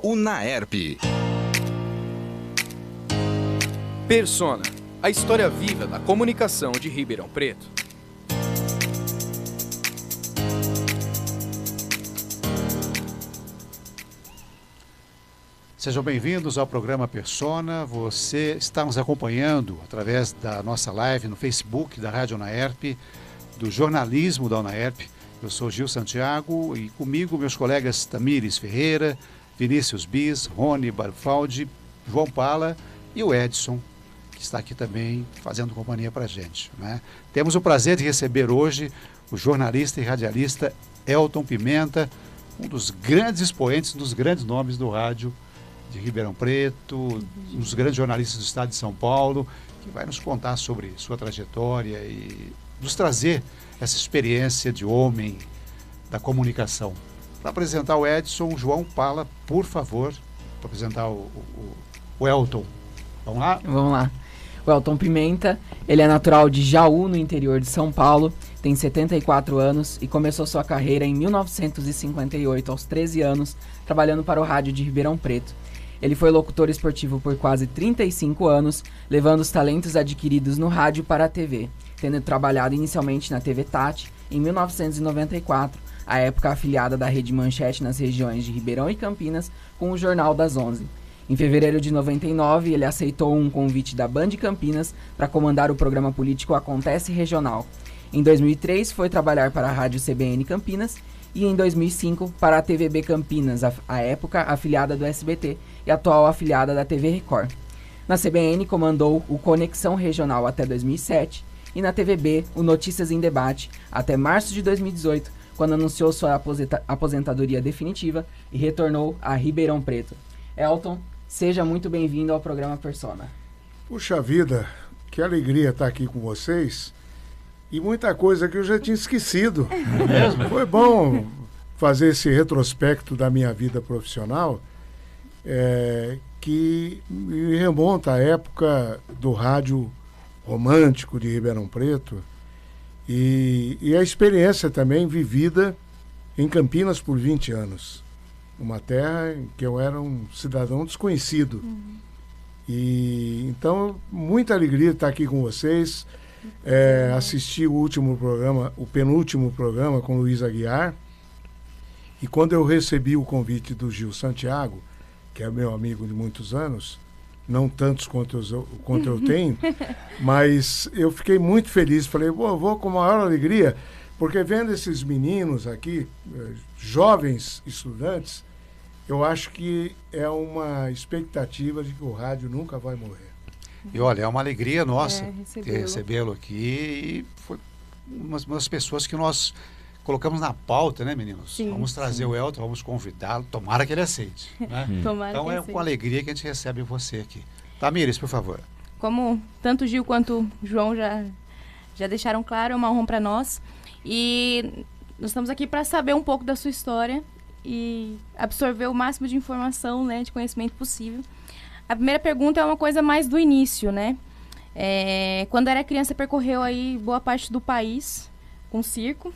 Unaerp. Persona, a história viva da comunicação de Ribeirão Preto. Sejam bem-vindos ao programa Persona. Você está nos acompanhando através da nossa live no Facebook da Rádio Unaerp, do jornalismo da Unaerp. Eu sou Gil Santiago e comigo meus colegas Tamires Ferreira, Vinícius Bis, Rony Barfaldi, João Pala e o Edson, que está aqui também fazendo companhia para a gente, né? Temos o prazer de receber hoje o jornalista e radialista Elton Pimenta, um dos grandes expoentes, um dos grandes nomes do rádio de Ribeirão Preto, um dos grandes jornalistas do estado de São Paulo, que vai nos contar sobre sua trajetória e nos trazer essa experiência de homem da comunicação. Para apresentar o Edson, João Pala, por favor, para apresentar o Elton. Vamos lá? Vamos lá. O Elton Pimenta, ele é natural de Jaú, no interior de São Paulo, tem 74 anos e começou sua carreira em 1958, aos 13 anos, trabalhando para o rádio de Ribeirão Preto. Ele foi locutor esportivo por quase 35 anos, levando os talentos adquiridos no rádio para a TV, tendo trabalhado inicialmente na TV Tati em 1994, à época afiliada da Rede Manchete nas regiões de Ribeirão e Campinas, com o Jornal das 11. Em fevereiro de 99, ele aceitou um convite da Band Campinas para comandar o programa político Acontece Regional. Em 2003, foi trabalhar para a Rádio CBN Campinas e em 2005 para a TVB Campinas, à época afiliada do SBT e atual afiliada da TV Record. Na CBN, comandou o Conexão Regional até 2007 e na TVB, o Notícias em Debate, até março de 2018, quando anunciou sua aposentadoria definitiva e retornou a Ribeirão Preto. Elton, seja muito bem-vindo ao programa Persona. Puxa vida, que alegria estar aqui com vocês. E muita coisa que eu já tinha esquecido. É mesmo? Foi bom fazer esse retrospecto da minha vida profissional, que me remonta à época do rádio romântico de Ribeirão Preto e a experiência também vivida em Campinas por 20 anos. Uma terra em que eu era um cidadão desconhecido. E então, muita alegria estar aqui com vocês. Assisti o penúltimo programa com Luiz Aguiar, e quando eu recebi o convite do Gil Santiago, que é meu amigo de muitos anos, não tantos quanto eu tenho, mas eu fiquei muito feliz, falei, vou com a maior alegria, porque vendo esses meninos aqui, jovens estudantes, eu acho que é uma expectativa de que o rádio nunca vai morrer. E olha, é uma alegria nossa recebê-lo aqui, e foi uma das pessoas que nós colocamos na pauta, né, meninos? Sim, vamos trazer o Elton, vamos convidá-lo, tomara que ele aceite, né? Então é com alegria que a gente recebe você aqui. Tamires, por favor. Como tanto o Gil quanto o João já deixaram claro, é uma honra para nós. E nós estamos aqui para saber um pouco da sua história e absorver o máximo de informação, né, de conhecimento possível. A primeira pergunta é uma coisa mais do início, né? Quando era criança, percorreu aí boa parte do país com circo.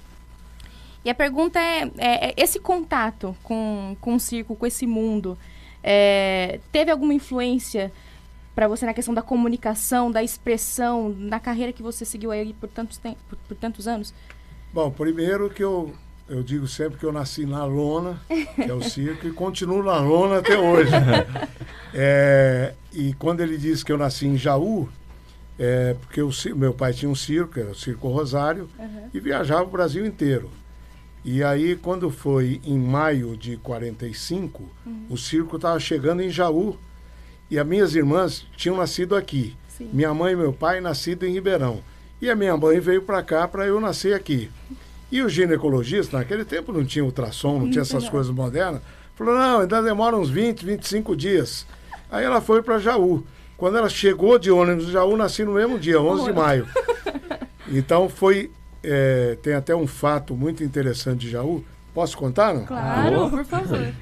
E a pergunta é esse contato com o circo, com esse mundo, teve alguma influência para você na questão da comunicação, da expressão, na carreira que você seguiu aí por tantos anos? Bom, primeiro que eu digo sempre que eu nasci na lona, que é o circo, e continuo na lona até hoje. E quando ele diz que eu nasci em Jaú, porque meu pai tinha um circo, era o Circo Rosário, e viajava o Brasil inteiro. E aí, quando foi em maio de 45, o circo estava chegando em Jaú, e as minhas irmãs tinham nascido aqui. Sim. Minha mãe e meu pai nascido em Ribeirão. E a minha mãe veio para cá para eu nascer aqui. E o ginecologista, naquele tempo não tinha ultrassom, não tinha essas coisas modernas, falou, não, ainda demora uns 20, 25 dias. Aí ela foi para Jaú. Quando ela chegou de ônibus em Jaú, nasci no mesmo dia, 11 de maio. Então foi, tem até um fato muito interessante de Jaú. Posso contar, não? Claro, por favor.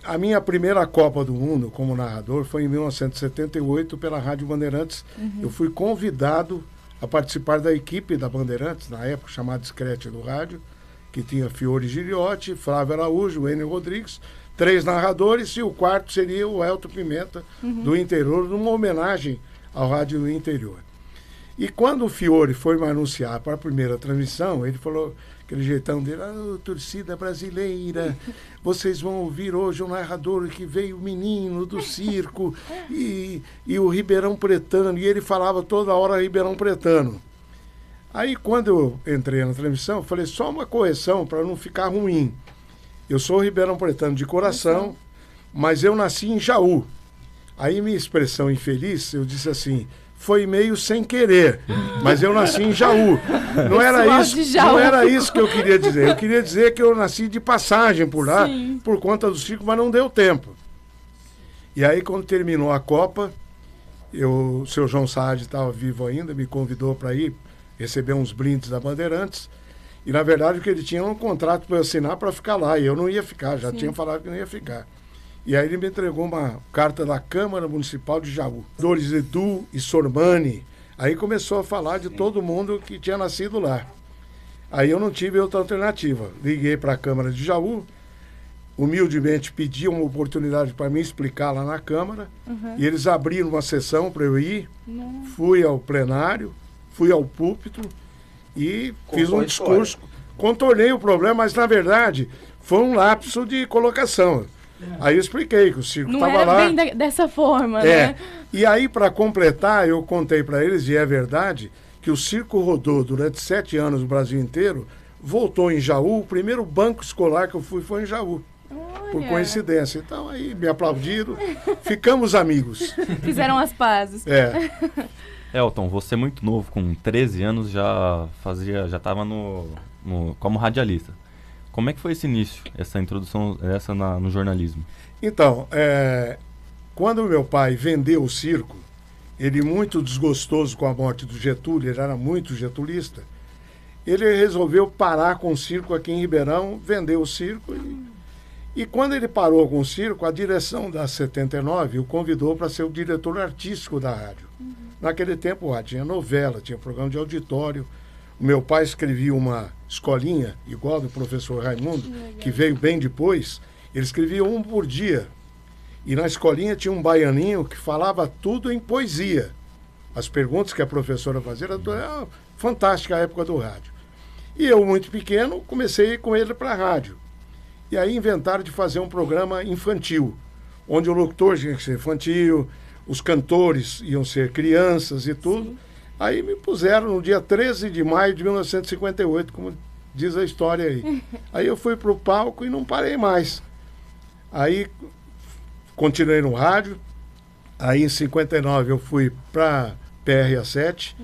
A minha primeira Copa do Mundo como narrador foi em 1978 pela Rádio Bandeirantes. Eu fui convidado a participar da equipe da Bandeirantes, na época chamada Screte do Rádio, que tinha Fiore Giliotti, Flávio Araújo, Enio Rodrigues, 3 narradores, e o quarto seria o Elton Pimenta, do interior, numa homenagem ao rádio do interior. E quando o Fiore foi me anunciar para a primeira transmissão, ele falou, aquele jeitão dele, torcida brasileira, vocês vão ouvir hoje um narrador que veio menino do circo e o Ribeirão Pretano, e ele falava toda hora Ribeirão Pretano. Aí quando eu entrei na transmissão, eu falei, só uma correção para não ficar ruim. Eu sou Ribeirão Pretano de coração, mas eu nasci em Jaú. Aí minha expressão infeliz, eu disse assim, foi meio sem querer, mas eu nasci em Jaú. Não era isso que eu queria dizer. Eu queria dizer que eu nasci de passagem por lá, por conta do circo, mas não deu tempo. E aí, quando terminou a Copa, o seu João Saad estava vivo ainda, me convidou para ir receber uns brindes da Bandeirantes. E, na verdade, o que ele tinha era um contrato para eu assinar para ficar lá. E eu não ia ficar, já tinha falado que não ia ficar. E aí ele me entregou uma carta da Câmara Municipal de Jaú. Dores Edu e Sormani. Aí começou a falar de todo mundo que tinha nascido lá. Aí eu não tive outra alternativa. Liguei para a Câmara de Jaú, humildemente pedi uma oportunidade para me explicar lá na Câmara. E eles abriram uma sessão para eu ir. Fui ao plenário, fui ao púlpito e fiz um discurso. Contornei o problema, mas na verdade foi um lapso de colocação. Aí eu expliquei que o circo estava lá. Não era bem dessa forma, né? E aí, para completar, eu contei para eles, e é verdade, que o circo rodou durante 7 anos no Brasil inteiro, voltou em Jaú, o primeiro banco escolar que eu fui foi em Jaú. Olha. Por coincidência. Então aí me aplaudiram, ficamos amigos. Fizeram as pazes. Elton, você é muito novo, com 13 anos já estava como radialista. Como é que foi esse início, essa introdução no jornalismo? Então, quando meu pai vendeu o circo, ele muito desgostoso com a morte do Getúlio, ele era muito getulista, ele resolveu parar com o circo aqui em Ribeirão, vendeu o circo e quando ele parou com o circo, a direção da 79 o convidou para ser o diretor artístico da rádio. Naquele tempo, tinha novela, tinha programa de auditório. O meu pai escrevia uma escolinha, igual do professor Raimundo, que veio bem depois. Ele escrevia um por dia. E na escolinha tinha um baianinho que falava tudo em poesia. As perguntas que a professora fazia era fantástica a época do rádio. E eu, muito pequeno, comecei a ir com ele para a rádio. E aí inventaram de fazer um programa infantil, onde o locutor tinha que ser infantil, os cantores iam ser crianças e tudo. Aí me puseram no dia 13 de maio de 1958, como diz a história aí. Aí eu fui para o palco e não parei mais. Aí continuei no rádio. Aí em 59 eu fui para PRA7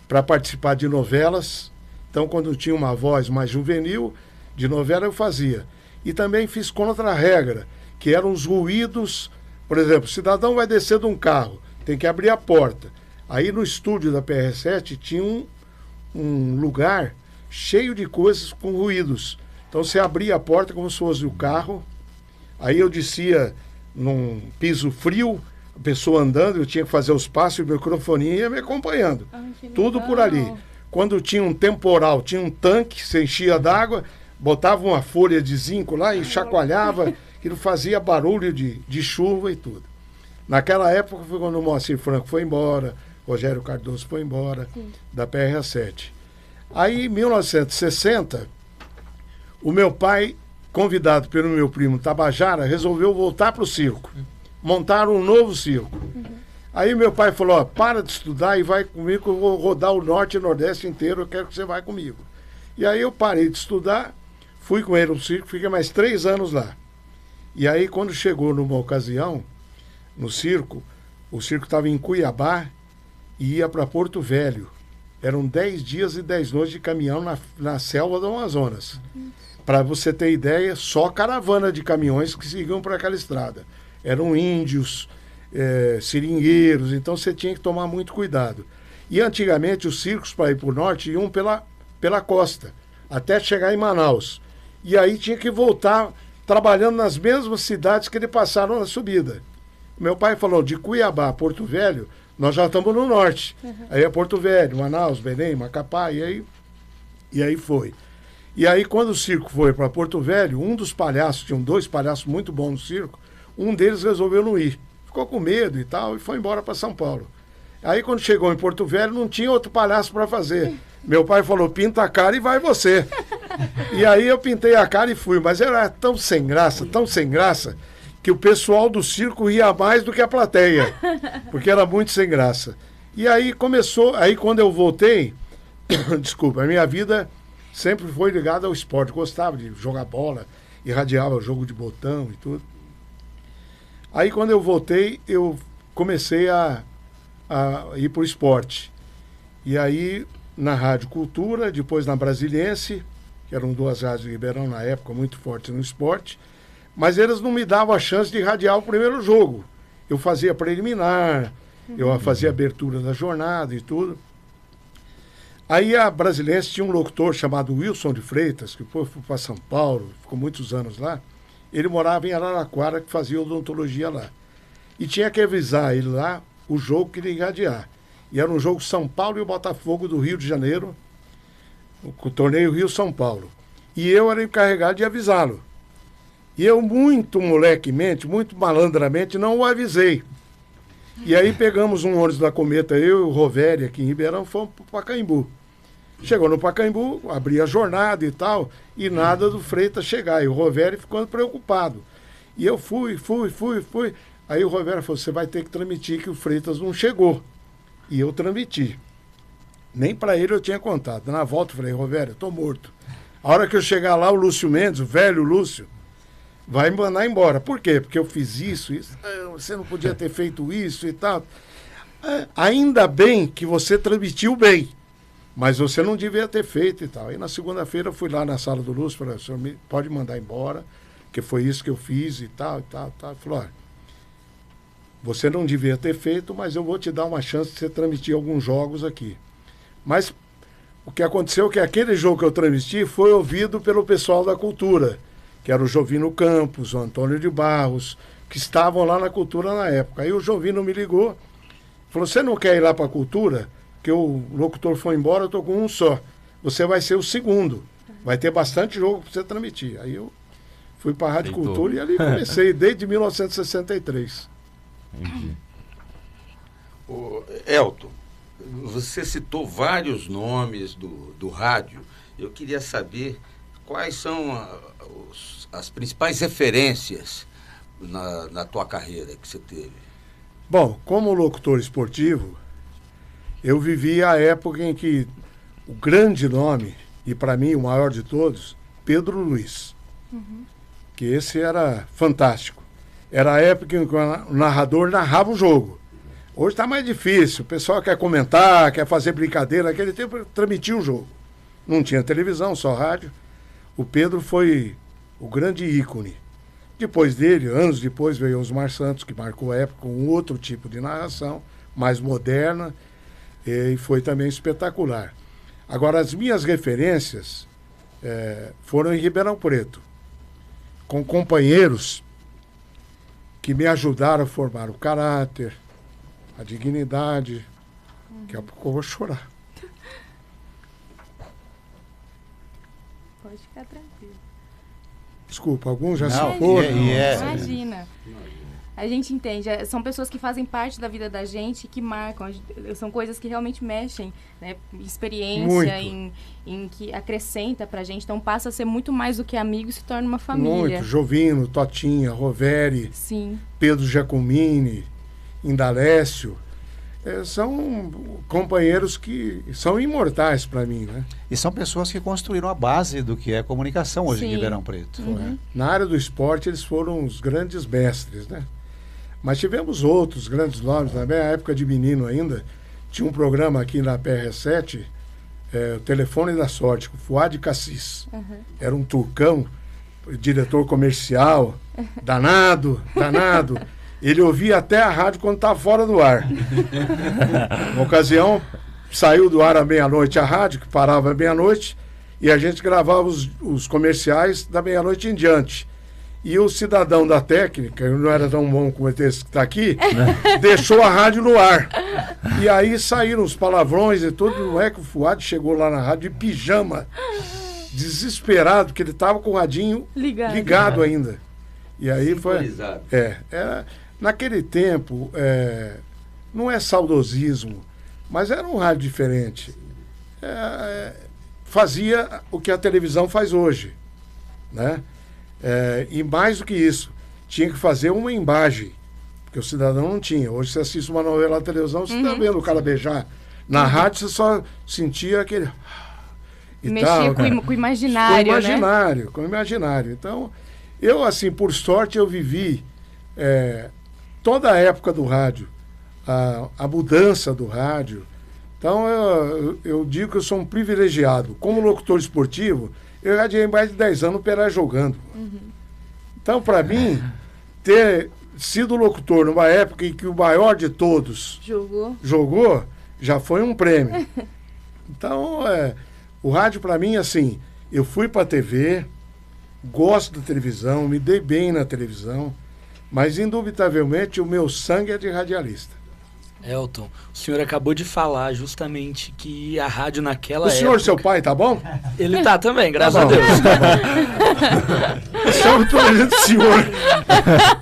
para participar de novelas. Então quando tinha uma voz mais juvenil, de novela eu fazia. E também fiz contra-regra, que eram os ruídos. Por exemplo, o cidadão vai descer de um carro, tem que abrir a porta. Aí no estúdio da PR7 tinha um lugar cheio de coisas com ruídos. Então você abria a porta como se fosse o carro, aí eu descia num piso frio, a pessoa andando, eu tinha que fazer os passos e o microfoninho ia me acompanhando. Tudo por ali. Quando tinha um temporal, tinha um tanque, se enchia d'água, botava uma folha de zinco lá e chacoalhava, que não fazia barulho de chuva e tudo. Naquela época foi quando o Moacir Franco foi embora, Rogério Cardoso foi embora, da PRA7. Aí, em 1960, o meu pai, convidado pelo meu primo Tabajara, resolveu voltar para o circo. Montaram um novo circo. Aí meu pai falou, para de estudar e vai comigo, que eu vou rodar o Norte e Nordeste inteiro, eu quero que você vá comigo. E aí eu parei de estudar, fui com ele no circo, fiquei mais 3 anos lá. E aí, quando chegou numa ocasião, no circo, o circo estava em Cuiabá e ia para Porto Velho. Eram 10 dias e 10 noites de caminhão na selva do Amazonas. Para você ter ideia, só caravana de caminhões que seguiam para aquela estrada. Eram índios, seringueiros, então você tinha que tomar muito cuidado. E antigamente os circos para ir para o norte iam pela costa, até chegar em Manaus. E aí tinha que voltar trabalhando nas mesmas cidades que eles passaram na subida. Meu pai falou, de Cuiabá a Porto Velho, nós já estamos no norte. Aí é Porto Velho, Manaus, Belém, Macapá, e aí foi. E aí, quando o circo foi para Porto Velho, um dos palhaços, tinham 2 palhaços muito bons no circo, um deles resolveu não ir. Ficou com medo e tal, e foi embora para São Paulo. Aí, quando chegou em Porto Velho, não tinha outro palhaço para fazer. Meu pai falou, pinta a cara e vai você. E aí eu pintei a cara e fui, mas era tão sem graça, que o pessoal do circo ria mais do que a plateia, porque era muito sem graça. E aí começou, aí quando eu voltei, desculpa, a minha vida sempre foi ligada ao esporte, gostava de jogar bola, irradiava o jogo de botão e tudo. Aí quando eu voltei, eu comecei a ir para o esporte. E aí na Rádio Cultura, depois na Brasiliense, que eram 2 rádios de Ribeirão na época, muito fortes no esporte, mas eles não me davam a chance de irradiar o primeiro jogo. Eu fazia preliminar, eu fazia abertura da jornada e tudo. Aí a Brasiliense tinha um locutor chamado Wilson de Freitas, que foi para São Paulo, ficou muitos anos lá. Ele morava em Araraquara, que fazia odontologia lá. E tinha que avisar ele lá o jogo que ele ia irradiar. E era um jogo São Paulo e o Botafogo do Rio de Janeiro, o torneio Rio-São Paulo. E eu era encarregado de avisá-lo. E eu, muito molequemente, muito malandramente, não o avisei. E aí pegamos um ônibus da Cometa, eu e o Roveri, aqui em Ribeirão, fomos para o Pacaembu. Chegou no Pacaembu, abri a jornada e tal, e nada do Freitas chegar. E o Roveri ficando preocupado. E eu fui. Aí o Roveri falou, você vai ter que transmitir que o Freitas não chegou. E eu transmiti. Nem para ele eu tinha contado. Na volta eu falei, Roveri, eu tô morto. A hora que eu chegar lá, o Lúcio Mendes, o velho Lúcio, vai me mandar embora. Por quê? Porque eu fiz isso. Você não podia ter feito isso e tal. Ainda bem que você transmitiu bem. Mas você não devia ter feito e tal. Aí na segunda-feira eu fui lá na sala do Lúcio e falei, o senhor pode mandar embora, que foi isso que eu fiz e tal. Ele falou, olha, você não devia ter feito, mas eu vou te dar uma chance de você transmitir alguns jogos aqui. Mas o que aconteceu é que aquele jogo que eu transmiti foi ouvido pelo pessoal da cultura, que era o Jovino Campos, o Antônio de Barros, que estavam lá na cultura na época. Aí o Jovino me ligou, falou, você não quer ir lá para a cultura? Porque o locutor foi embora, eu estou com um só. Você vai ser o segundo. Vai ter bastante jogo para você transmitir. Aí eu fui para a Rádio Cultura e ali comecei, desde 1963. Entendi. Elton, você citou vários nomes do rádio. Eu queria saber quais são as principais referências na tua carreira que você teve. Bom, como locutor esportivo, eu vivi a época em que o grande nome, e para mim o maior de todos, Pedro Luiz. Que esse era fantástico. Era a época em que o narrador narrava o jogo. Hoje está mais difícil, o pessoal quer comentar, quer fazer brincadeira. Naquele tempo transmitia o jogo. Não tinha televisão, só rádio. O Pedro foi o grande ícone. Depois dele, anos depois, veio Osmar Santos, que marcou a época com um outro tipo de narração, mais moderna, e foi também espetacular. Agora, as minhas referências foram em Ribeirão Preto, com companheiros que me ajudaram a formar o caráter, a dignidade. Daqui a pouco eu vou chorar. Pode ficar tranquilo. Desculpa, alguns já Não, se foram. Imagina. A gente entende. São pessoas que fazem parte da vida da gente, que marcam. São coisas que realmente mexem, né? Experiência em que acrescenta pra gente. Então passa a ser muito mais do que amigo e se torna uma família. Muito. Jovino, Totinha, Roveri, Sim. Pedro Giacomini, Indalécio. São companheiros que são imortais para mim, né? E são pessoas que construíram a base do que é comunicação hoje em Sim. Ribeirão Preto. Na área do esporte, eles foram os grandes mestres, né? Mas tivemos outros grandes nomes também. Na época de menino ainda, tinha um programa aqui na PRS7, o Telefone da Sorte, com o Fuad Cassis. Era um turcão, diretor comercial, danado. Ele ouvia até a rádio quando estava fora do ar. Uma ocasião, saiu do ar à meia-noite a rádio, que parava à meia-noite, e a gente gravava os comerciais da meia-noite em diante. E o cidadão da técnica, ele não era tão bom como esse que está aqui, deixou a rádio no ar. E aí saíram os palavrões e tudo. Não é que o Fuad chegou lá na rádio de pijama, desesperado, porque ele estava com o radinho ligado ainda. E aí foi... naquele tempo, não é saudosismo, mas era um rádio diferente. Fazia o que a televisão faz hoje, né? E mais do que isso, tinha que fazer uma imagem, porque o cidadão não tinha. Hoje você assiste uma novela na televisão, você está vendo o cara beijar. Na rádio você só sentia aquele... Mexia com o imaginário, com o imaginário. Então, eu, assim, por sorte, eu vivi toda a época do rádio, a mudança do rádio. Então, eu digo que eu sou um privilegiado. Como locutor esportivo, eu radiei mais de 10 anos pela jogando. Então, para mim, ter sido locutor numa época em que o maior de todos jogou já foi um prêmio. Então, o rádio, para mim, assim, eu fui para a TV, gosto da televisão, me dei bem na televisão, mas, indubitavelmente, o meu sangue é de radialista. Elton, o senhor acabou de falar justamente que a rádio naquela época... O senhor, seu pai, tá bom? Ele tá também, graças a Deus. Chamo toda a gente, senhor.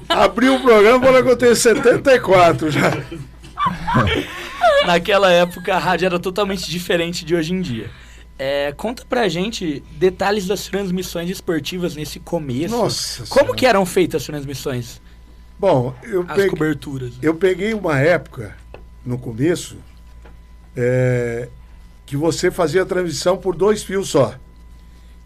Abriu o programa, olha que eu tenho 74 já. Naquela época, a rádio era totalmente diferente de hoje em dia. Conta pra gente detalhes das transmissões esportivas nesse começo. Nossa Como senhora. que eram feitas as transmissões? Bom, As coberturas. Eu peguei uma época, no começo, que você fazia a transmissão por 2 fios só.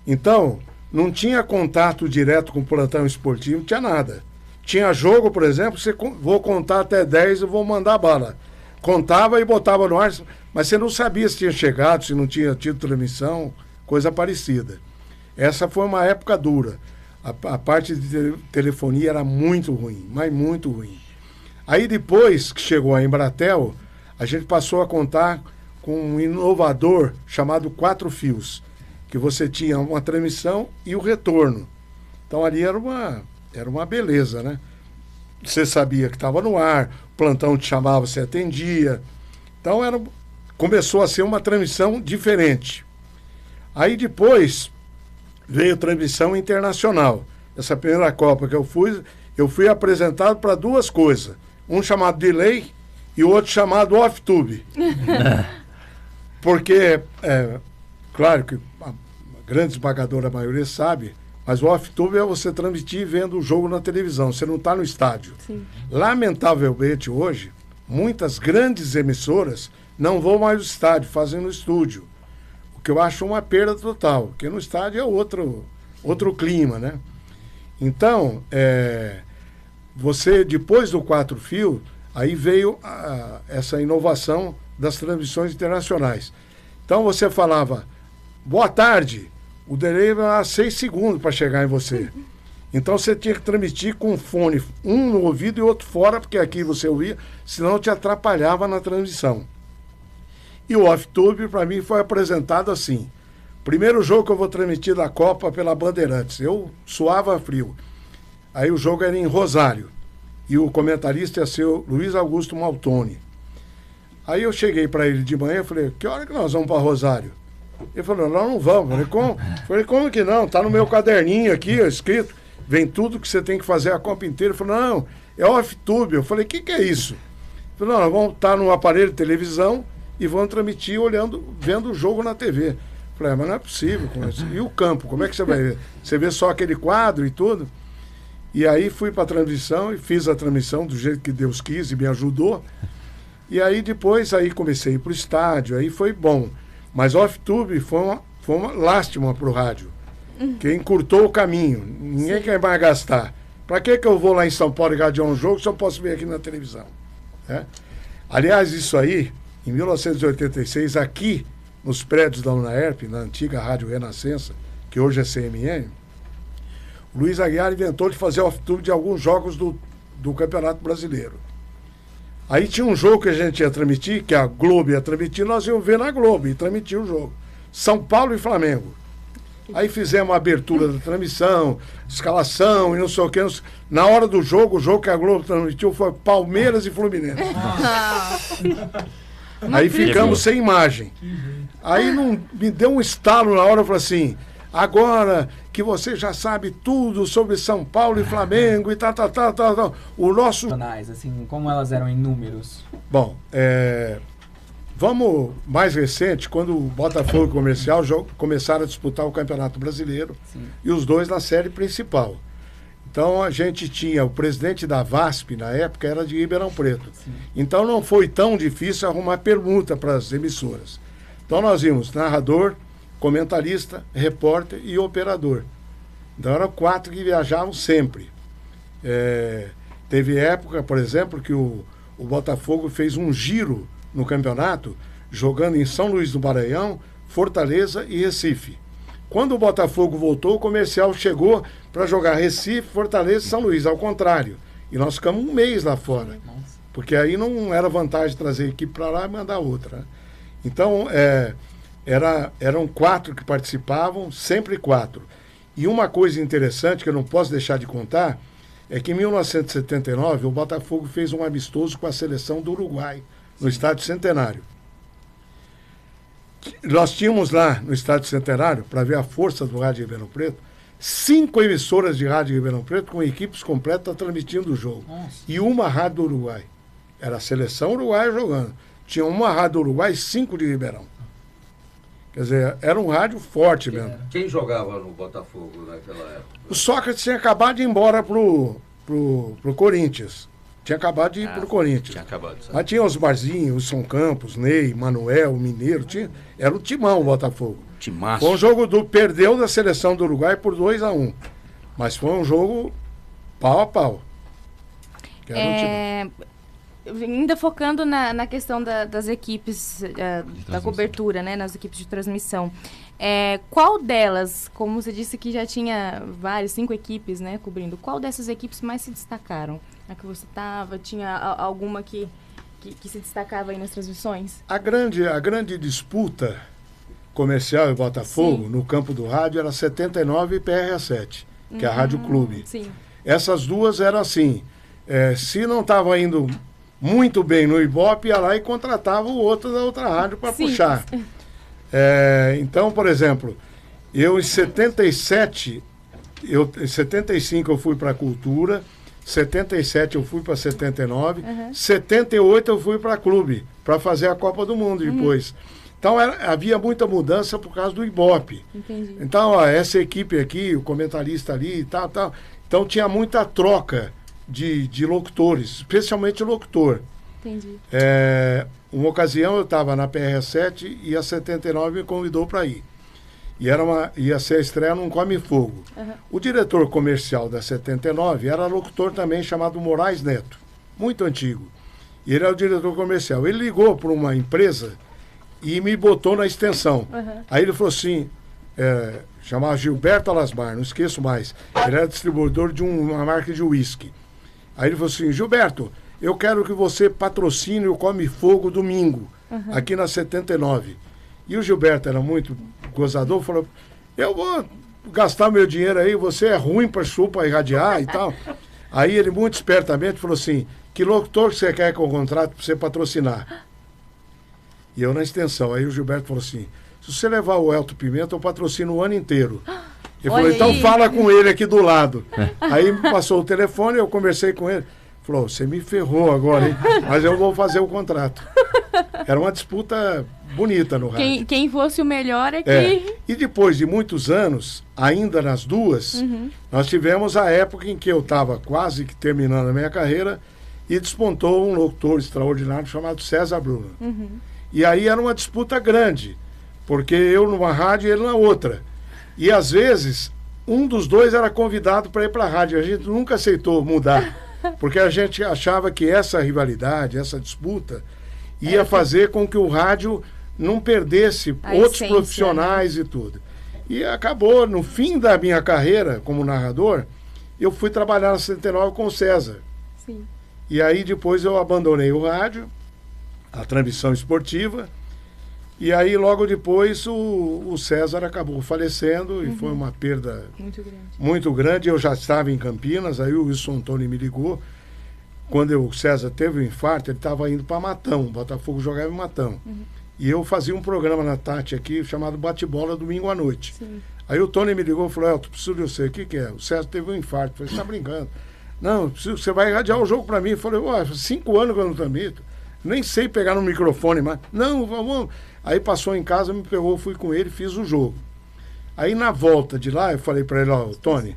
Então, não tinha contato direto com o plantão esportivo, não tinha nada. Tinha jogo, por exemplo, vou contar até 10 e vou mandar bala. Contava e botava no ar, mas você não sabia se tinha chegado, se não tinha tido transmissão, coisa parecida. Essa foi uma época dura. A parte de telefonia era muito ruim, mas muito ruim. Aí depois que chegou a Embratel, a gente passou a contar com um inovador chamado 4 fios, que você tinha uma transmissão e o retorno. Então ali era uma beleza, né? Você sabia que estava no ar, o plantão te chamava, você atendia. Então começou a ser uma transmissão diferente. Aí depois veio transmissão internacional. Essa primeira Copa que eu fui apresentado para 2 coisas. Um chamado delay e o outro chamado off-tube. Porque, claro que a grande esmagadora maioria sabe, mas o off-tube é você transmitir vendo o jogo na televisão, você não está no estádio. Sim. Lamentavelmente hoje, muitas grandes emissoras não vão mais ao estádio, fazem no estúdio. O que eu acho uma perda total, porque no estádio é outro clima, né? Então, você, depois do 4 fios, aí veio essa inovação das transmissões internacionais. Então você falava, boa tarde, o delay era 6 segundos para chegar em você. Então você tinha que transmitir com um fone, um no ouvido e outro fora, porque aqui você ouvia, senão te atrapalhava na transmissão. E o off-tube, para mim, foi apresentado assim. Primeiro jogo que eu vou transmitir da Copa pela Bandeirantes. Eu suava frio. Aí o jogo era em Rosário. E o comentarista ia ser o Luiz Augusto Maltoni. Aí eu cheguei para ele de manhã e falei, que hora que nós vamos para Rosário? Ele falou, nós não vamos. Falei, como que não? Tá no meu caderninho aqui, ó, escrito. Vem tudo que você tem que fazer a Copa inteira. Ele falou, não, é off-tube. Eu falei, o que é isso? Ele falou, não, nós vamos estar num aparelho de televisão e vão transmitir vendo o jogo na TV. Falei, mas não é possível. E o campo, como é que você vai ver? Você vê só aquele quadro e tudo? E aí fui para a transmissão e fiz a transmissão do jeito que Deus quis e me ajudou. E aí depois comecei a ir para o estádio, aí foi bom. Mas off-tube foi uma lástima para o rádio, que encurtou o caminho. Ninguém quer mais gastar. Para que eu vou lá em São Paulo e radiar um jogo se eu posso ver aqui na televisão? Aliás, isso aí... Em 1986, aqui nos prédios da UNAERP, na antiga Rádio Renascença, que hoje é CMN, o Luiz Aguiar inventou de fazer off-tube de alguns jogos do Campeonato Brasileiro. Aí tinha um jogo que a gente ia transmitir, que a Globo ia transmitir, nós íamos ver na Globo e transmitir o jogo. São Paulo e Flamengo. Aí fizemos a abertura da transmissão, escalação e não sei o que. Na hora do jogo, o jogo que a Globo transmitiu foi Palmeiras e Fluminense. Aí ficamos sem imagem. Aí me deu um estalo na hora, eu falei assim, agora que você já sabe tudo sobre São Paulo e Flamengo e tal. O nosso... Assim, como elas eram em números? Bom, vamos mais recente, quando o Botafogo e o Comercial começaram a disputar o Campeonato Brasileiro. Sim. E os dois na série principal. Então a gente tinha o presidente da VASP na época, era de Ribeirão Preto. Sim. Então não foi tão difícil arrumar permuta para as emissoras. Então nós vimos narrador, comentarista, repórter e operador. Então eram 4 que viajavam sempre. Teve época, por exemplo, que o Botafogo fez um giro no campeonato, jogando em São Luís do Maranhão, Fortaleza e Recife. Quando o Botafogo voltou, o Comercial chegou para jogar Recife, Fortaleza e São Luís, ao contrário. E nós ficamos um mês lá fora. Porque aí não era vantagem trazer a equipe para lá e mandar outra. Né? Então, eram 4 que participavam, sempre 4. E uma coisa interessante que eu não posso deixar de contar é que em 1979 o Botafogo fez um amistoso com a seleção do Uruguai, no Estádio Centenário. Nós tínhamos lá no Estádio Centenário, para ver a força do Rádio Ribeirão Preto, 5 emissoras de Rádio Ribeirão Preto com equipes completas transmitindo o jogo. Nossa. E uma rádio do Uruguai. Era a seleção uruguaia jogando. Tinha uma rádio do Uruguai e 5 de Ribeirão. Quer dizer, era um rádio forte mesmo. Quem jogava no Botafogo naquela época? O Sócrates tinha acabado de ir embora pro Corinthians. Tinha acabado de ir pro Corinthians. Tinha acabado, mas tinha os Barzinhos, o São Campos, Ney, Manuel, o Mineiro. Era o timão o Botafogo. Timaço. Foi um jogo perdeu da seleção do Uruguai por 2-1. Mas foi um jogo pau a pau. Ainda focando na questão das equipes, da cobertura, né, nas equipes de transmissão. Qual delas, como você disse que já tinha 5 equipes, né, cobrindo, qual dessas equipes mais se destacaram? A que você estava, tinha alguma que se destacava aí nas transmissões? A grande disputa Comercial e Botafogo, sim, no campo do rádio, era 79 e PRA7, que é a Rádio Clube. Sim. Essas duas eram assim, se não estava indo muito bem no Ibope, ia lá e contratava o outro da outra rádio para puxar. Então, por exemplo, eu em 77, em 75 eu fui para a Cultura, 77 eu fui para 79, 78 eu fui para Clube, para fazer a Copa do Mundo depois. Então havia muita mudança por causa do Ibope. Entendi. Então, essa equipe aqui, o comentarista ali e tal. Então tinha muita troca de locutores, especialmente locutor. Entendi. Uma ocasião eu estava na PR7 e a 79 me convidou para ir. E ia ser a estreia num Come Fogo. O diretor comercial da 79 era locutor também chamado Moraes Neto, muito antigo. E ele era o diretor comercial. Ele ligou para uma empresa e me botou na extensão. Aí ele falou assim, chamava Gilberto Alasmar, não esqueço mais. Ele era distribuidor de uma marca de uísque. Aí ele falou assim, Gilberto, eu quero que você patrocine o Come Fogo domingo, aqui na 79. E o Gilberto era muito gozador, falou, eu vou gastar meu dinheiro aí, você é ruim para chupa irradiar e tal. Aí ele muito espertamente falou assim, que locutor você quer que eu contrate para você patrocinar? E eu na extensão. Aí o Gilberto falou assim, se você levar o Elton Pimenta, eu patrocino o ano inteiro. Ele falou, então fala com ele aqui do lado. Aí me passou o telefone, eu conversei com ele. Falou, você me ferrou agora, hein? Mas eu vou fazer o contrato. Era uma disputa bonita no rádio. Quem fosse o melhor é que... E depois de muitos anos, ainda nas duas, nós tivemos a época em que eu estava quase que terminando a minha carreira e despontou um locutor extraordinário chamado César Bruno. E aí era uma disputa grande, porque eu numa rádio e ele na outra. E às vezes, um dos dois era convidado para ir para a rádio. A gente nunca aceitou mudar, porque a gente achava que essa rivalidade, essa disputa, ia fazer com que o rádio não perdesse outros profissionais e tudo. E acabou, no fim da minha carreira como narrador, eu fui trabalhar na 79 com o César. Sim. E aí depois eu abandonei o rádio, a transmissão esportiva, e aí logo depois o César acabou falecendo e foi uma perda muito grande. Eu já estava em Campinas, aí o Wilson Antônio me ligou. Quando o César teve um infarto, ele estava indo para Matão, o Botafogo jogava em Matão. E eu fazia um programa na Tati aqui chamado Bate-Bola domingo à noite. Sim. Aí o Tony me ligou e falou, Elton, preciso de você. O que é? O César teve um infarto. Eu falei, você tá brincando. Não, você vai irradiar o jogo para mim. Eu falei, 5 anos que eu não transmito. Nem sei pegar no microfone mais. Não, vamos. Aí passou em casa, me pegou, fui com ele, fiz o jogo. Aí na volta de lá, eu falei para ele, Tony,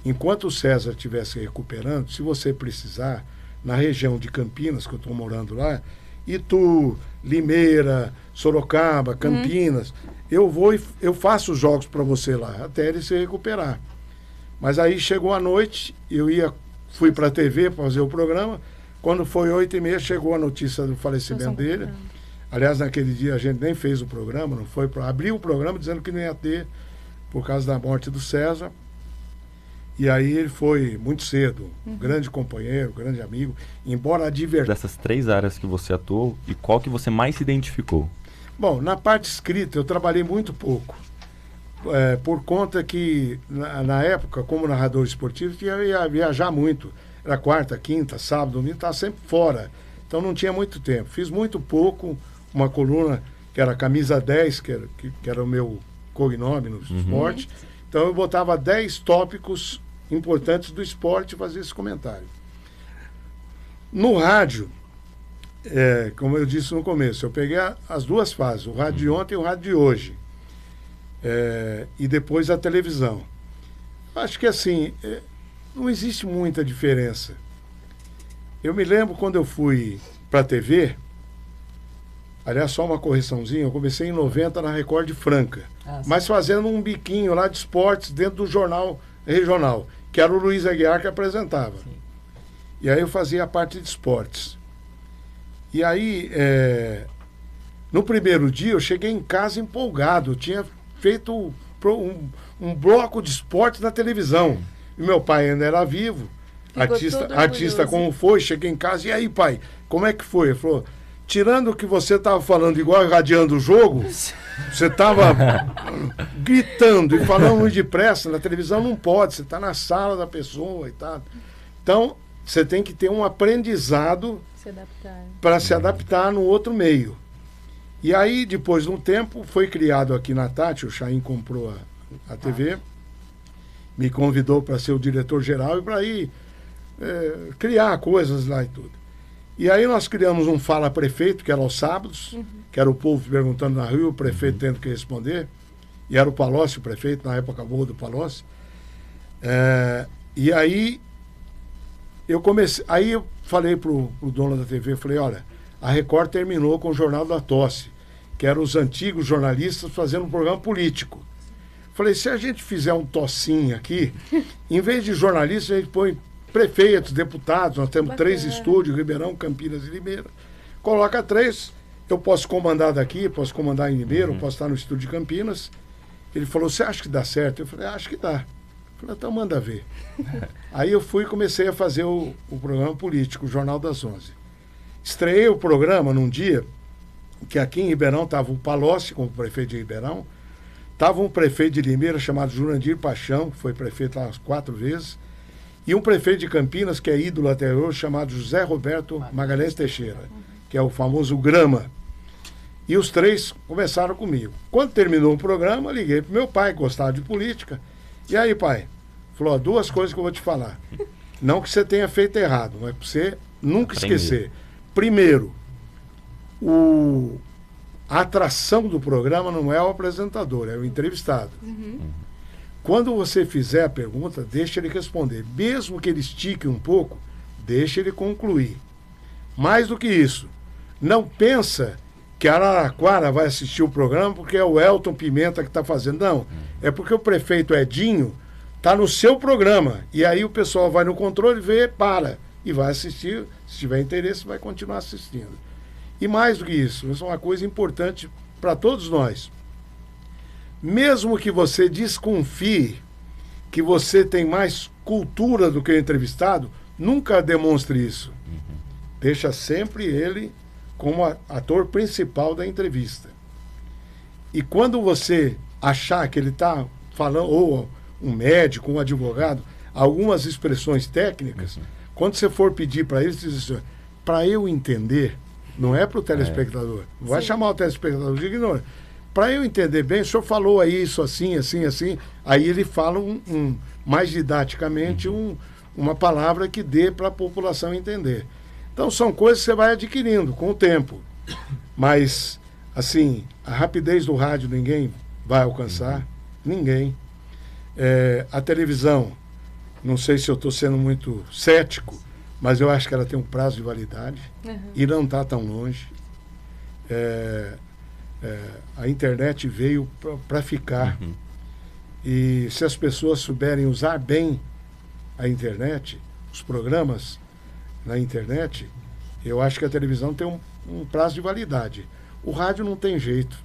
enquanto o César estiver se recuperando, se você precisar, na região de Campinas, que eu estou morando lá, Itu, Limeira, Sorocaba, Campinas, eu vou e eu faço os jogos para você lá, até ele se recuperar. Mas aí chegou a noite, fui para a TV para fazer o programa. Quando foi 8h30, chegou a notícia do falecimento dele. Aliás, naquele dia a gente nem fez o programa, não foi para abrir o programa dizendo que não ia ter por causa da morte do César. E aí ele foi muito cedo, grande companheiro, grande amigo, embora advertido. Dessas 3 áreas que você atuou, e qual que você mais se identificou? Bom, na parte escrita eu trabalhei muito pouco. Por conta que, na época, como narrador esportivo, eu ia viajar muito. Era quarta, quinta, sábado, domingo, estava sempre fora. Então não tinha muito tempo. Fiz muito pouco, uma coluna que era Camisa 10, que era o meu cognome no esporte. Então eu botava 10 tópicos importantes do esporte e fazia esse comentário. No rádio, como eu disse no começo, eu peguei as 2 fases, o rádio de ontem e o rádio de hoje. E depois a televisão. Acho que assim, não existe muita diferença. Eu me lembro quando eu fui para a TV, aliás, só uma correçãozinha, eu comecei em 90 na Record de Franca, mas fazendo um biquinho lá de esportes dentro do jornal regional, que era o Luiz Aguiar que apresentava. Sim. E aí eu fazia a parte de esportes. E aí, no primeiro dia, eu cheguei em casa empolgado, eu tinha feito um bloco de esportes na televisão. E meu pai ainda era vivo, artista como foi, cheguei em casa, e aí, pai, como é que foi? Ele falou, tirando o que você estava falando igual irradiando o jogo, você estava gritando e falando muito depressa, na televisão não pode, você está na sala da pessoa e tal. Então, você tem que ter um aprendizado para se adaptar no outro meio. E aí, depois de um tempo, foi criado aqui na Tati, o Chaim comprou a TV, me convidou para ser o diretor-geral e para ir criar coisas lá e tudo. E aí nós criamos um Fala Prefeito, que era aos sábados, que era o povo perguntando na rua, o prefeito tendo que responder, e era o Palocci, o prefeito, na época boa do Palocci. E aí eu falei pro dono da TV, falei, olha, a Record terminou com o Jornal da Tosse, que eram os antigos jornalistas fazendo um programa político. Falei, se a gente fizer um tossinho aqui, em vez de jornalistas, a gente põe prefeitos, deputados, nós temos 3 estúdios, Ribeirão, Campinas e Limeira. Coloca 3, eu posso comandar daqui, posso comandar em Limeira, posso estar no estúdio de Campinas. Ele falou, você acha que dá certo? Eu falei, acho que dá. Eu falei, então manda ver. Aí eu fui e comecei a fazer o programa político, o Jornal das 11. Estreiei o programa num dia que aqui em Ribeirão estava o Palocci como prefeito de Ribeirão, estava um prefeito de Limeira chamado Jurandir Paixão, que foi prefeito lá 4 vezes, e um prefeito de Campinas, que é ídolo até hoje, chamado José Roberto Magalhães Teixeira, que é o famoso Grama. E os 3 começaram comigo. Quando terminou o programa, liguei pro meu pai, que gostava de política. E aí, pai? Falou, 2 coisas que eu vou te falar. Não que você tenha feito errado, mas para você nunca esquecer. Primeiro, a atração do programa não é o apresentador, é o entrevistado. Quando você fizer a pergunta, deixa ele responder. Mesmo que ele estique um pouco, deixa ele concluir. Mais do que isso, não pensa que a Araraquara vai assistir o programa porque é o Elton Pimenta que está fazendo. Não, é porque o prefeito Edinho está no seu programa. E aí o pessoal vai no controle, vê, para. E vai assistir, se tiver interesse, vai continuar assistindo. E mais do que isso é uma coisa importante para todos nós. Mesmo que você desconfie que você tem mais cultura do que o entrevistado, nunca demonstre isso. Deixa sempre ele como ator principal da entrevista. E quando você achar que ele está falando, ou um médico, um advogado, algumas expressões técnicas, quando você for pedir para ele, você diz assim, para eu entender, não é para o telespectador. Não vai chamar o telespectador de ignorante. para eu entender bem, o senhor falou aí isso assim, assim, assim, aí ele fala mais didaticamente uma palavra que dê para a população entender. Então são coisas que você vai adquirindo com o tempo. Mas, assim, a rapidez do rádio ninguém vai alcançar, ninguém. A televisão, não sei se eu estou sendo muito cético, mas eu acho que ela tem um prazo de validade e não está tão longe. A internet veio para ficar. E se as pessoas souberem usar bem a internet, os programas na internet, eu acho que a televisão tem um prazo de validade. O rádio não tem jeito.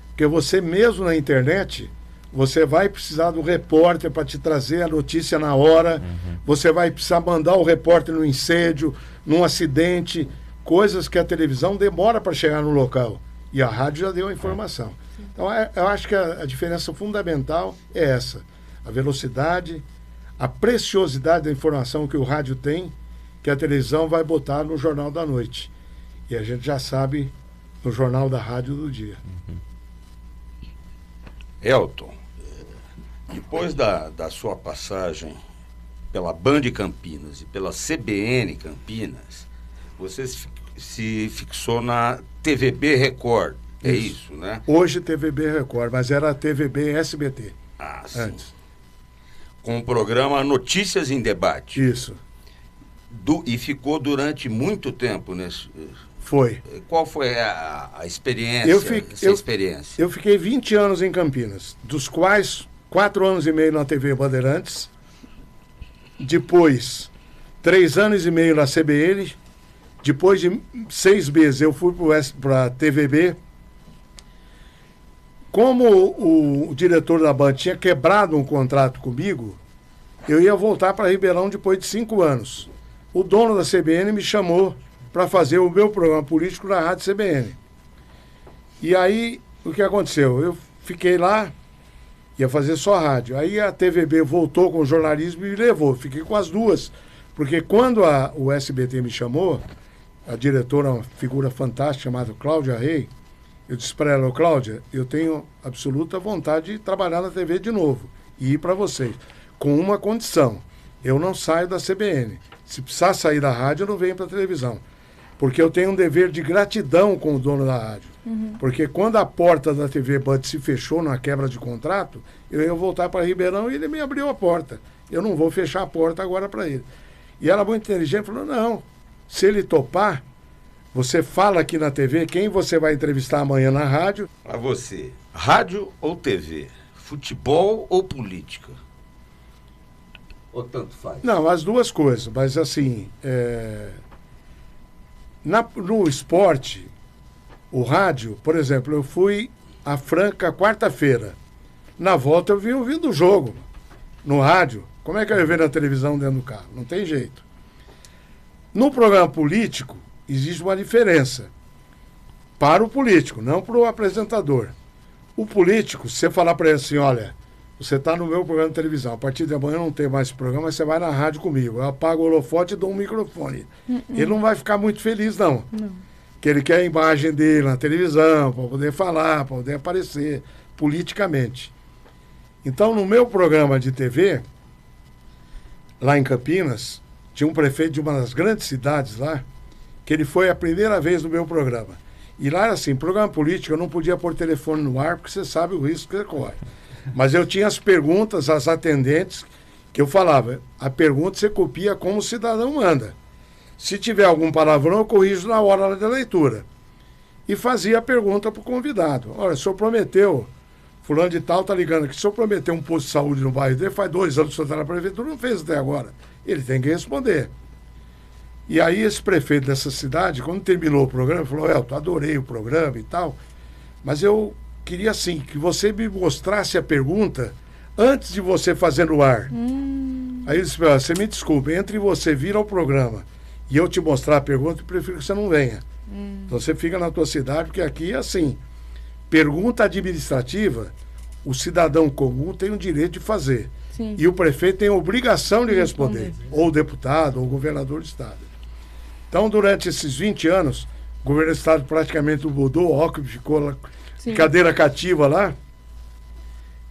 Porque você mesmo na internet, você vai precisar do repórter para te trazer a notícia na hora, você vai precisar mandar o repórter no incêndio, num acidente, coisas que a televisão demora para chegar no local. E a rádio já deu a informação. Então, eu acho que a diferença fundamental é essa. A velocidade, a preciosidade da informação que o rádio tem, que a televisão vai botar no Jornal da Noite. E a gente já sabe no Jornal da Rádio do dia. Elton, depois da sua passagem pela Band Campinas e pela CBN Campinas, você se fixou na TVB Record, é isso, né? Hoje TVB Record, mas era TVB SBT. Ah, sim. Antes. Com o programa Notícias em Debate. Isso. E ficou durante muito tempo nesse... Foi. Qual foi a experiência, experiência? Eu fiquei 20 anos em Campinas, dos quais 4 anos e meio na TV Bandeirantes, depois 3 anos e meio na CBN, depois de 6 meses eu fui para a TVB. Como o diretor da Band tinha quebrado um contrato comigo, eu ia voltar para Ribeirão depois de 5 anos. O dono da CBN me chamou para fazer o meu programa político na Rádio CBN. E aí, o que aconteceu? Eu fiquei lá, ia fazer só rádio. Aí a TVB voltou com o jornalismo e me levou. Fiquei com as duas. Porque quando o SBT me chamou, a diretora, uma figura fantástica chamada Cláudia Rey, eu disse para ela: Cláudia, eu tenho absoluta vontade de trabalhar na TV de novo e ir para vocês. Com uma condição: eu não saio da CBN. Se precisar sair da rádio, eu não venho para a televisão. Porque eu tenho um dever de gratidão com o dono da rádio. Porque quando a porta da TV Band se fechou na quebra de contrato, eu ia voltar para Ribeirão e ele me abriu a porta. Eu não vou fechar a porta agora para ele. E ela, muito inteligente, falou: não, se ele topar, você fala aqui na TV quem você vai entrevistar amanhã na rádio. A você, rádio ou TV? Futebol ou política? Ou tanto faz? Não, as duas coisas. Mas assim, no esporte, o rádio, por exemplo, eu fui a Franca quarta-feira. Na volta eu vim ouvindo o jogo. No rádio, como é que eu ia ver na televisão dentro do carro? Não tem jeito. No programa político, existe uma diferença. Para o político, não para o apresentador. O político, se você falar para ele assim: olha, você está no meu programa de televisão, a partir de amanhã não tem mais esse programa, mas você vai na rádio comigo. Eu apago o holofote e dou um microfone. Ele não vai ficar muito feliz, não. Que ele quer a imagem dele na televisão, para poder falar, para poder aparecer politicamente. Então, no meu programa de TV, lá em Campinas, tinha um prefeito de uma das grandes cidades lá, que ele foi a primeira vez no meu programa. E lá era assim: programa político, eu não podia pôr telefone no ar, porque você sabe o risco que você corre. Mas eu tinha as perguntas, as atendentes, que eu falava: a pergunta você copia como o cidadão manda. Se tiver algum palavrão, eu corrijo na hora da leitura. E fazia a pergunta para o convidado: olha, o senhor prometeu, fulano de tal está ligando aqui, o senhor prometeu um posto de saúde no bairro dele, faz 2 anos que o senhor está na prefeitura, não fez até agora. Ele tem que responder. E aí esse prefeito dessa cidade, quando terminou o programa, falou: Elton, adorei o programa e tal, mas eu queria assim, que você me mostrasse a pergunta antes de você fazer no ar. Aí ele disse: você me desculpe, entre você vir ao programa e eu te mostrar a pergunta, eu prefiro que você não venha. Então você fica na tua cidade, porque aqui é assim, pergunta administrativa, o cidadão comum tem o direito de fazer. Sim. E o prefeito tem a obrigação de responder, ou o deputado, ou o governador do estado. Então, durante esses 20 anos, o governo do estado praticamente mudou, o Alckmin ficou Sim. cadeira cativa lá,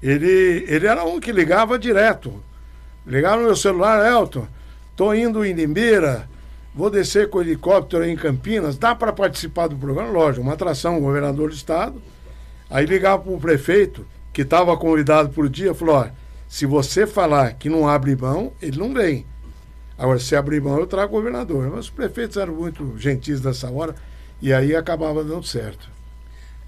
ele era um que ligava direto. Ligava no meu celular: Elton, tô indo em Limeira, vou descer com o helicóptero aí em Campinas, dá para participar do programa? Lógico, uma atração, o governador do estado. Aí ligava para o prefeito, que estava convidado por dia, falou: ó, se você falar que não abre mão, ele não vem. Agora, se abrir mão, eu trago o governador. Mas os prefeitos eram muito gentis nessa hora, e aí acabava dando certo.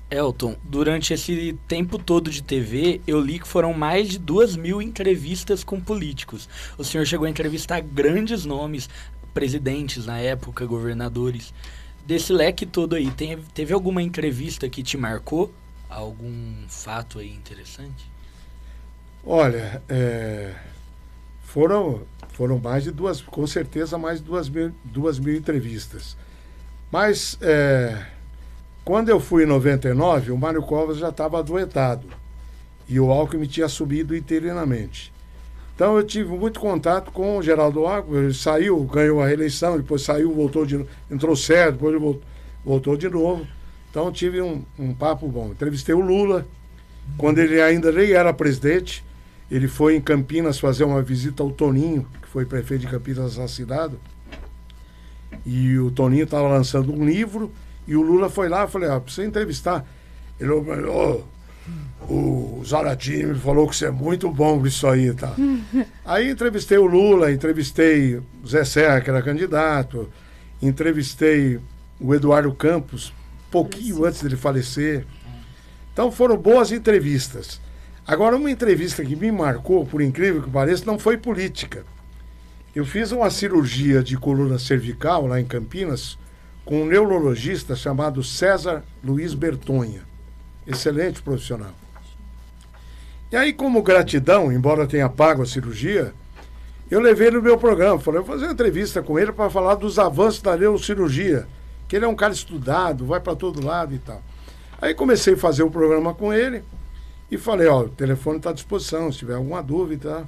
Elton, durante esse tempo todo de TV, eu li que foram mais de 2.000 entrevistas com políticos. O senhor chegou a entrevistar grandes nomes, presidentes na época, governadores. Desse leque todo aí, teve alguma entrevista que te marcou? Algum fato aí interessante? Olha, foram mais de com certeza mais de 2.000 entrevistas. Mas quando eu fui em 99, o Mário Covas já estava adoentado e o Alckmin tinha subido interinamente. Então eu tive muito contato com o Geraldo Alckmin. Ele saiu, ganhou a reeleição, depois saiu, voltou entrou certo, depois ele voltou de novo. Então tive um papo bom. Entrevistei o Lula quando ele ainda nem era presidente. Ele foi em Campinas fazer uma visita ao Toninho, que foi prefeito de Campinas assassinado. E o Toninho estava lançando um livro e o Lula foi lá e falei: precisa entrevistar. Ele falou: o Zaratini me falou que você é muito bom com isso aí, tá? Aí entrevistei o Lula, entrevistei o Zé Serra, que era candidato, entrevistei o Eduardo Campos, pouquinho antes dele falecer. Então foram boas entrevistas. Agora, uma entrevista que me marcou, por incrível que pareça, não foi política. Eu fiz uma cirurgia de coluna cervical lá em Campinas com um neurologista chamado César Luiz Bertonha. Excelente profissional. E aí, como gratidão, embora tenha pago a cirurgia, eu levei ele no meu programa. Falei: eu vou fazer uma entrevista com ele para falar dos avanços da neurocirurgia, que ele é um cara estudado, vai para todo lado e tal. Aí comecei a fazer o programa com ele e falei: ó, o telefone está à disposição, se tiver alguma dúvida.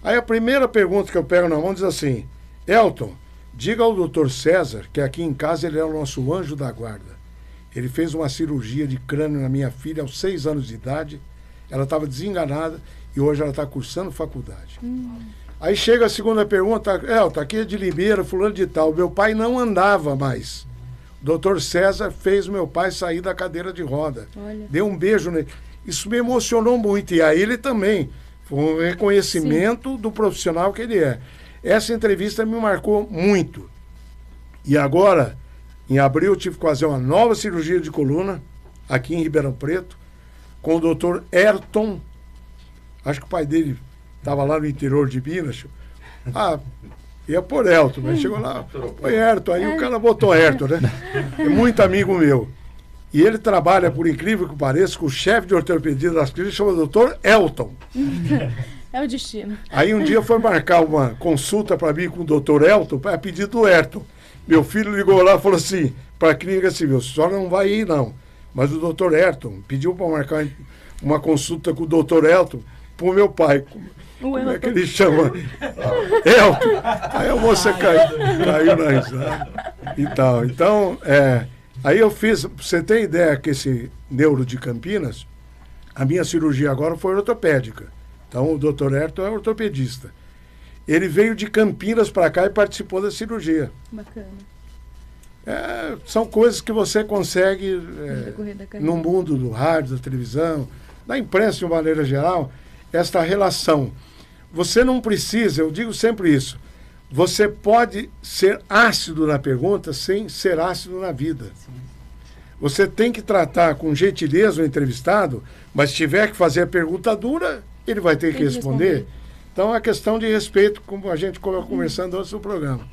Aí a primeira pergunta que eu pego na mão diz assim: Elton, diga ao doutor César que aqui em casa ele é o nosso anjo da guarda. Ele fez uma cirurgia de crânio na minha filha aos 6 anos de idade. Ela estava desenganada e hoje ela está cursando faculdade. Aí chega a segunda pergunta: Elton, aqui é de Limeira, fulano de tal. Meu pai não andava mais. O doutor César fez meu pai sair da cadeira de roda. Olha. Deu um beijo nele. Isso me emocionou muito. E a ele também. Foi um reconhecimento do profissional que ele é. Essa entrevista me marcou muito. E agora, em abril, eu tive que fazer uma nova cirurgia de coluna, aqui em Ribeirão Preto, com o doutor Ayrton. Acho que o pai dele estava lá no interior de Minas. Ia por Elton, mas chegou lá, foi Ayrton. Aí o cara botou Ayrton, né? É muito amigo meu. E ele trabalha, por incrível que pareça, com o chefe de ortopedia das clínicas, chama Dr. Elton. É o destino. Aí um dia foi marcar uma consulta para mim com o Dr. Elton, a pedido do Ayrton. Meu filho ligou lá e falou assim, para a clínica civil: a senhora não vai ir não, mas o Dr. Ayrton pediu para marcar uma consulta com o Dr. Elton para o meu pai. Como é que ele chama? Elton. Aí a moça caiu na risada e tal. Então, aí eu fiz, pra você ter ideia que esse neuro de Campinas, a minha cirurgia agora foi ortopédica. Então o Dr. Ayrton é ortopedista. Ele veio de Campinas para cá e participou da cirurgia. Bacana. São coisas que você consegue no mundo do rádio, da televisão, da imprensa de uma maneira geral, esta relação. Você não precisa, eu digo sempre isso, você pode ser ácido na pergunta sem ser ácido na vida. Sim. Você tem que tratar com gentileza o entrevistado, mas se tiver que fazer a pergunta dura, ele vai ter que responder. Então é questão de respeito, como a gente conversando antes do programa.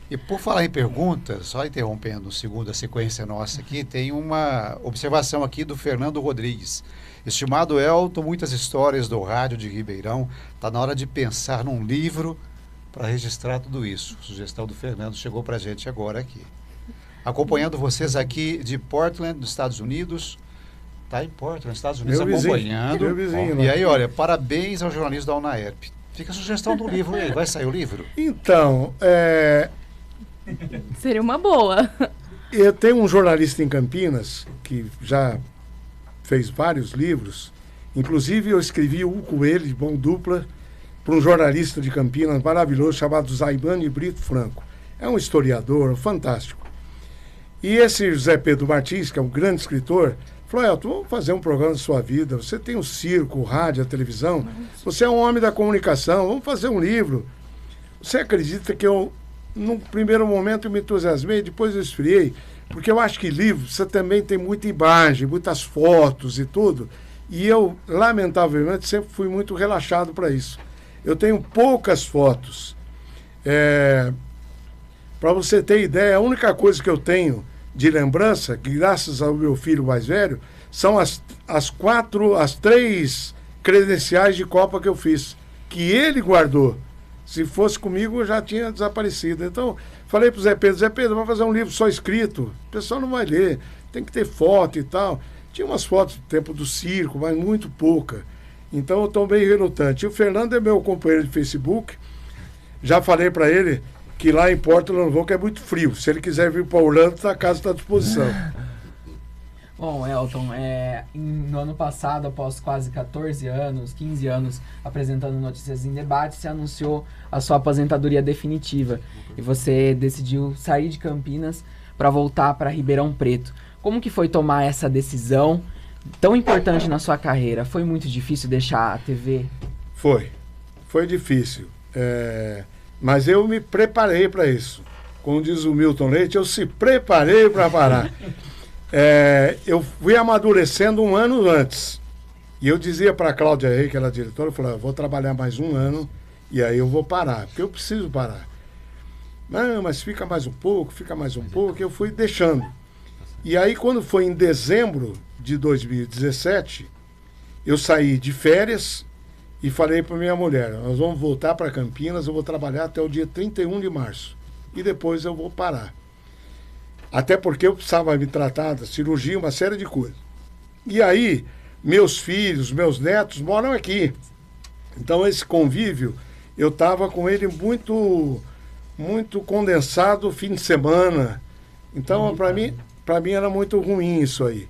E por falar em perguntas, só interrompendo segundo a sequência nossa aqui, tem uma observação aqui do Fernando Rodrigues. Estimado Elton, muitas histórias do rádio de Ribeirão. Está na hora de pensar num livro para registrar tudo isso. A sugestão do Fernando chegou para a gente agora aqui. Acompanhando vocês aqui de Portland, dos Estados Unidos. Está em Portland, Estados Unidos, acompanhando. Meu vizinho, e aí, olha, parabéns ao jornalismo da UNAERP. Fica a sugestão do livro aí. Vai sair o livro? Então, seria uma boa. Eu tenho um jornalista em Campinas que já fez vários livros, inclusive eu escrevi um com ele, de mão dupla, para um jornalista de Campinas maravilhoso chamado Zaimani Brito Franco. É um historiador fantástico. E esse José Pedro Martins, que é um grande escritor, falou: Elton, vamos fazer um programa da sua vida. Você tem o circo, o rádio, a televisão. Você é um homem da comunicação. Vamos fazer um livro. Você acredita que eu, num primeiro momento, eu me entusiasmei, depois eu esfriei? Porque eu acho que livro, você também tem muita imagem, muitas fotos e tudo. E eu, lamentavelmente, sempre fui muito relaxado para isso. Eu tenho poucas fotos. Para você ter ideia, a única coisa que eu tenho de lembrança, que graças ao meu filho mais velho, são as 3 credenciais de Copa que eu fiz, que ele guardou. Se fosse comigo, eu já tinha desaparecido. Então, falei para o Zé Pedro, vamos fazer um livro só escrito. O pessoal não vai ler, tem que ter foto e tal. Tinha umas fotos do tempo do circo, mas muito pouca. Então, eu estou bem relutante. E o Fernando é meu companheiro de Facebook. Já falei para ele que lá em Portland eu não vou, que é muito frio. Se ele quiser vir para Orlando, a casa está à disposição. Bom, Elton, no ano passado, após quase 14 anos, 15 anos apresentando Notícias em Debate, se anunciou a sua aposentadoria definitiva. E você decidiu sair de Campinas para voltar para Ribeirão Preto. Como que foi tomar essa decisão tão importante na sua carreira? Foi muito difícil deixar a TV? Foi difícil. Mas eu me preparei para isso. Como diz o Milton Leite, eu se preparei para parar. Eu fui amadurecendo um ano antes. E eu dizia para a Cláudia Rey, que era a diretora, eu falei: eu vou trabalhar mais um ano e aí eu vou parar, porque eu preciso parar. Não, mas fica mais um pouco. Eu fui deixando. E aí, quando foi em dezembro de 2017, eu saí de férias e falei para minha mulher: nós vamos voltar para Campinas, eu vou trabalhar até o dia 31 de março. E depois eu vou parar. Até porque eu precisava me tratar da cirurgia, uma série de coisas. E aí, meus filhos, meus netos moram aqui. Então, esse convívio, eu estava com ele muito condensado fim de semana. Então, para mim era muito ruim isso aí.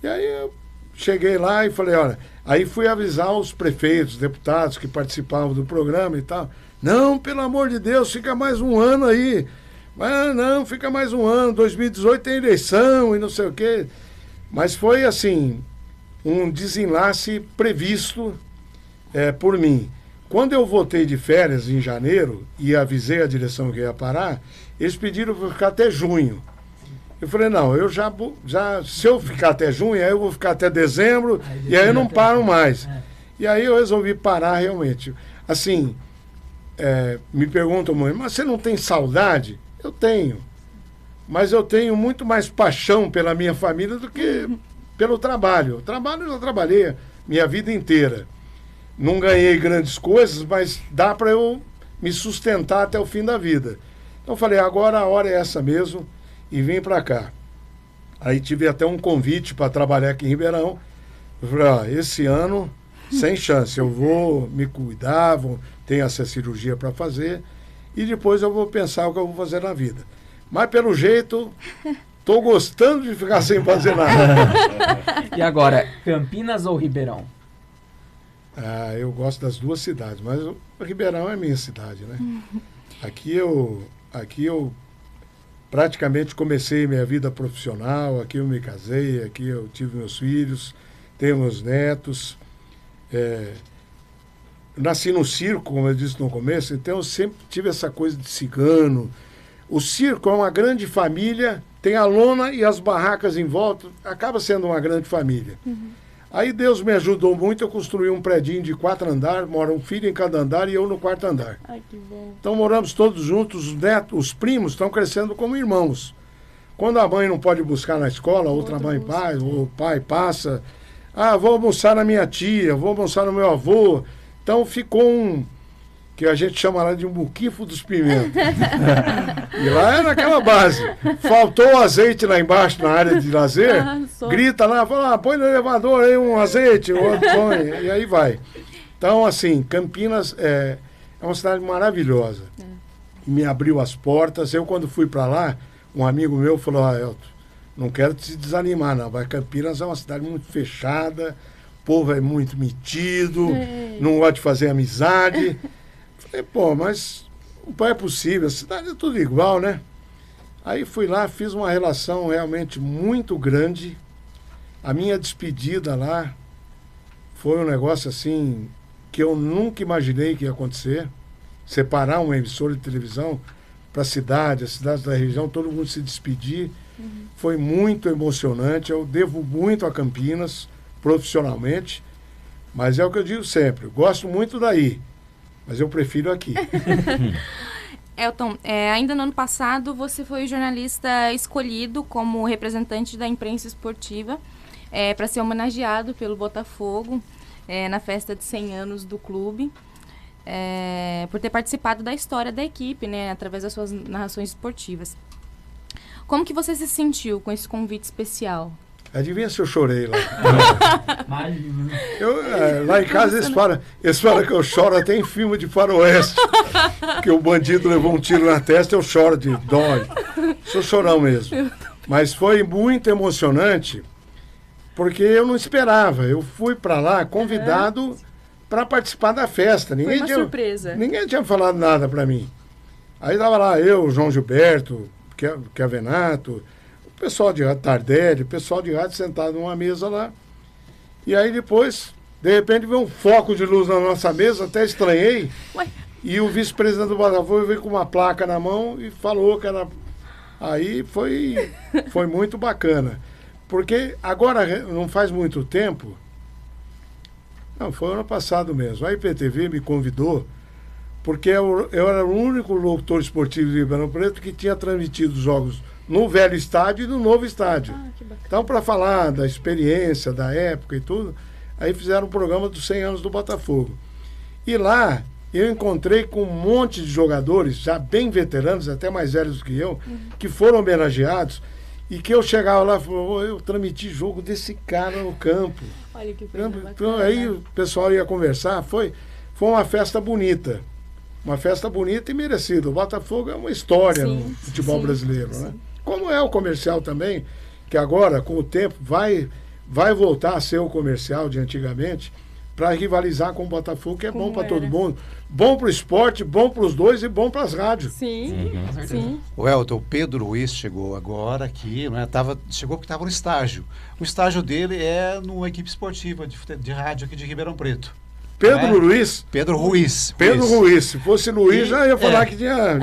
E aí, eu cheguei lá e falei: olha... Aí fui avisar os prefeitos, deputados que participavam do programa e tal. Não, pelo amor de Deus, fica mais um ano aí. Mas não, fica mais um ano. 2018 tem eleição e não sei o quê. Mas foi, assim, um desenlace previsto por mim. Quando eu voltei de férias em janeiro e avisei a direção que ia parar, eles pediram para ficar até junho. Eu falei: não, eu já se eu ficar até junho, aí eu vou ficar até dezembro, e aí eu não paro mais. E aí eu resolvi parar realmente. Assim, me perguntam muito: mas você não tem saudade? Eu tenho. Mas eu tenho muito mais paixão pela minha família do que pelo trabalho. O trabalho eu já trabalhei minha vida inteira. Não ganhei grandes coisas, mas dá para eu me sustentar até o fim da vida. Então eu falei: agora a hora é essa mesmo. E vim para cá. Aí tive até um convite para trabalhar aqui em Ribeirão. Eu falei: esse ano, sem chance, eu vou me cuidar, tenho essa cirurgia para fazer, e depois eu vou pensar o que eu vou fazer na vida. Mas pelo jeito, estou gostando de ficar sem fazer nada. E agora, Campinas ou Ribeirão? Eu gosto das duas cidades, mas o Ribeirão é minha cidade, né? Aqui eu praticamente comecei minha vida profissional, aqui eu me casei, aqui eu tive meus filhos, tenho meus netos. Nasci no circo, como eu disse no começo, então eu sempre tive essa coisa de cigano. O circo é uma grande família, tem a lona e as barracas em volta, acaba sendo uma grande família. Aí Deus me ajudou muito, eu construí um predinho de 4 andares, mora um filho em cada andar e eu no 4º andar. Ai, que bom. Então moramos todos juntos, os netos, os primos estão crescendo como irmãos. Quando a mãe não pode buscar na escola, outra mãe vai, o pai passa. Vou almoçar na minha tia, vou almoçar no meu avô. Então ficou que a gente chama lá de um muquifo dos pimentos. E lá é naquela base. Faltou azeite lá embaixo na área de lazer, grita lá, fala: põe no elevador aí um azeite, o outro põe, e aí vai. Então, assim, Campinas é uma cidade maravilhosa. Me abriu as portas. Eu, quando fui para lá, um amigo meu falou: Elton, não quero te desanimar, não. Mas Campinas é uma cidade muito fechada, o povo é muito metido, não gosta de fazer amizade. Falei, pô, mas não é possível, a cidade é tudo igual, né? Aí fui lá, fiz uma relação realmente muito grande. A minha despedida lá foi um negócio assim que eu nunca imaginei que ia acontecer. Separar uma emissora de televisão para a cidade, as cidades da região, todo mundo se despedir. Foi muito emocionante. Eu devo muito a Campinas, profissionalmente. Mas é o que eu digo sempre, eu gosto muito daí, mas eu prefiro aqui. Elton, ainda no ano passado você foi o jornalista escolhido como representante da imprensa esportiva para ser homenageado pelo Botafogo na festa de 100 anos do clube, por ter participado da história da equipe, né, através das suas narrações esportivas. Como que você se sentiu com esse convite especial? Adivinha se eu chorei lá. Lá em casa eles falam que eu choro até em filme de faroeste. Que o bandido levou um tiro na testa, eu choro de dói. Sou chorão mesmo. Mas foi muito emocionante, porque eu não esperava. Eu fui para lá convidado para participar da festa. Foi uma surpresa. Ninguém tinha falado nada para mim. Aí estava lá eu, João Gilberto, Chiavenato, o pessoal de rádio, Tardelli, o pessoal de rádio sentado numa mesa lá. E aí depois, de repente, veio um foco de luz na nossa mesa, até estranhei. Ué? E o vice-presidente do Botafogo veio com uma placa na mão e falou que era... Aí foi muito bacana. Porque agora, não faz muito tempo... Não, foi ano passado mesmo. A IPTV me convidou, porque eu era o único locutor esportivo de Ribeirão Preto que tinha transmitido os jogos no velho estádio e no novo estádio. Que bacana. Então, para falar da experiência, da época e tudo, aí fizeram um programa dos 100 anos do Botafogo. E lá, eu encontrei com um monte de jogadores, já bem veteranos, até mais velhos do que eu, que foram homenageados, e que eu chegava lá e falava, eu transmiti jogo desse cara no campo. Olha que coisa Então, aí o pessoal ia conversar, foi uma festa bonita. Uma festa bonita e merecida. O Botafogo é uma história no futebol brasileiro, né? Como é o comercial também, que agora, com o tempo, vai voltar a ser o comercial de antigamente, para rivalizar com o Botafogo, que é bom para todo mundo. Bom para o esporte, bom para os dois e bom para as rádios. Sim, sim. O Elton, o Pedro Luiz chegou agora aqui, né? Chegou porque estava no estágio. O estágio dele é numa equipe esportiva de rádio aqui de Ribeirão Preto. Pedro Luiz? Pedro Ruiz. Pedro Ruiz. Se fosse Luiz, já ia falar que tinha...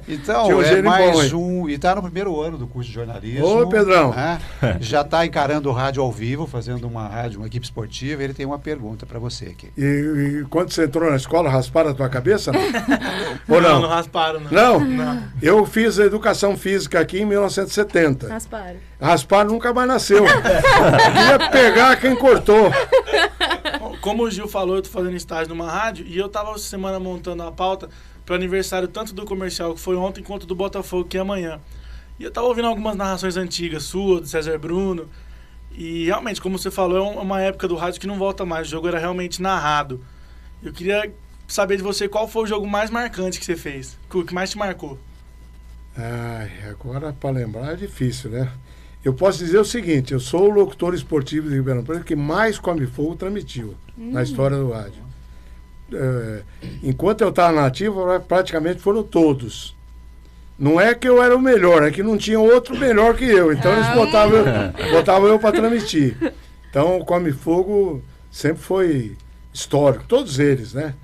Então, tinha é mais bom, e está no primeiro ano do curso de jornalismo. Ô, Pedrão. Né? Já está encarando o rádio ao vivo, fazendo uma equipe esportiva. Ele tem uma pergunta para você aqui. E quando você entrou na escola, rasparam a tua cabeça? Não? Ou não? Não rasparam, não. Não? Eu fiz a educação física aqui em 1970. Rasparam. Rasparam nunca mais nasceu. Ia pegar quem cortou. Como o Gil falou, eu tô fazendo estágio numa rádio e eu tava essa semana montando a pauta pro aniversário tanto do comercial que foi ontem quanto do Botafogo que é amanhã. E eu tava ouvindo algumas narrações antigas, sua, do César Bruno. E realmente, como você falou, é uma época do rádio que não volta mais. O jogo era realmente narrado. Eu queria saber de você qual foi o jogo mais marcante que você fez, o que mais te marcou. Ai, agora para lembrar é difícil, né? Eu posso dizer o seguinte, eu sou o locutor esportivo de Ribeirão Preto que mais Come Fogo transmitiu na história do rádio. Enquanto eu estava na ativa, praticamente foram todos. Não é que eu era o melhor, é que não tinha outro melhor que eu. Então eles botavam eu para transmitir. Então o Come Fogo sempre foi histórico, todos eles, né?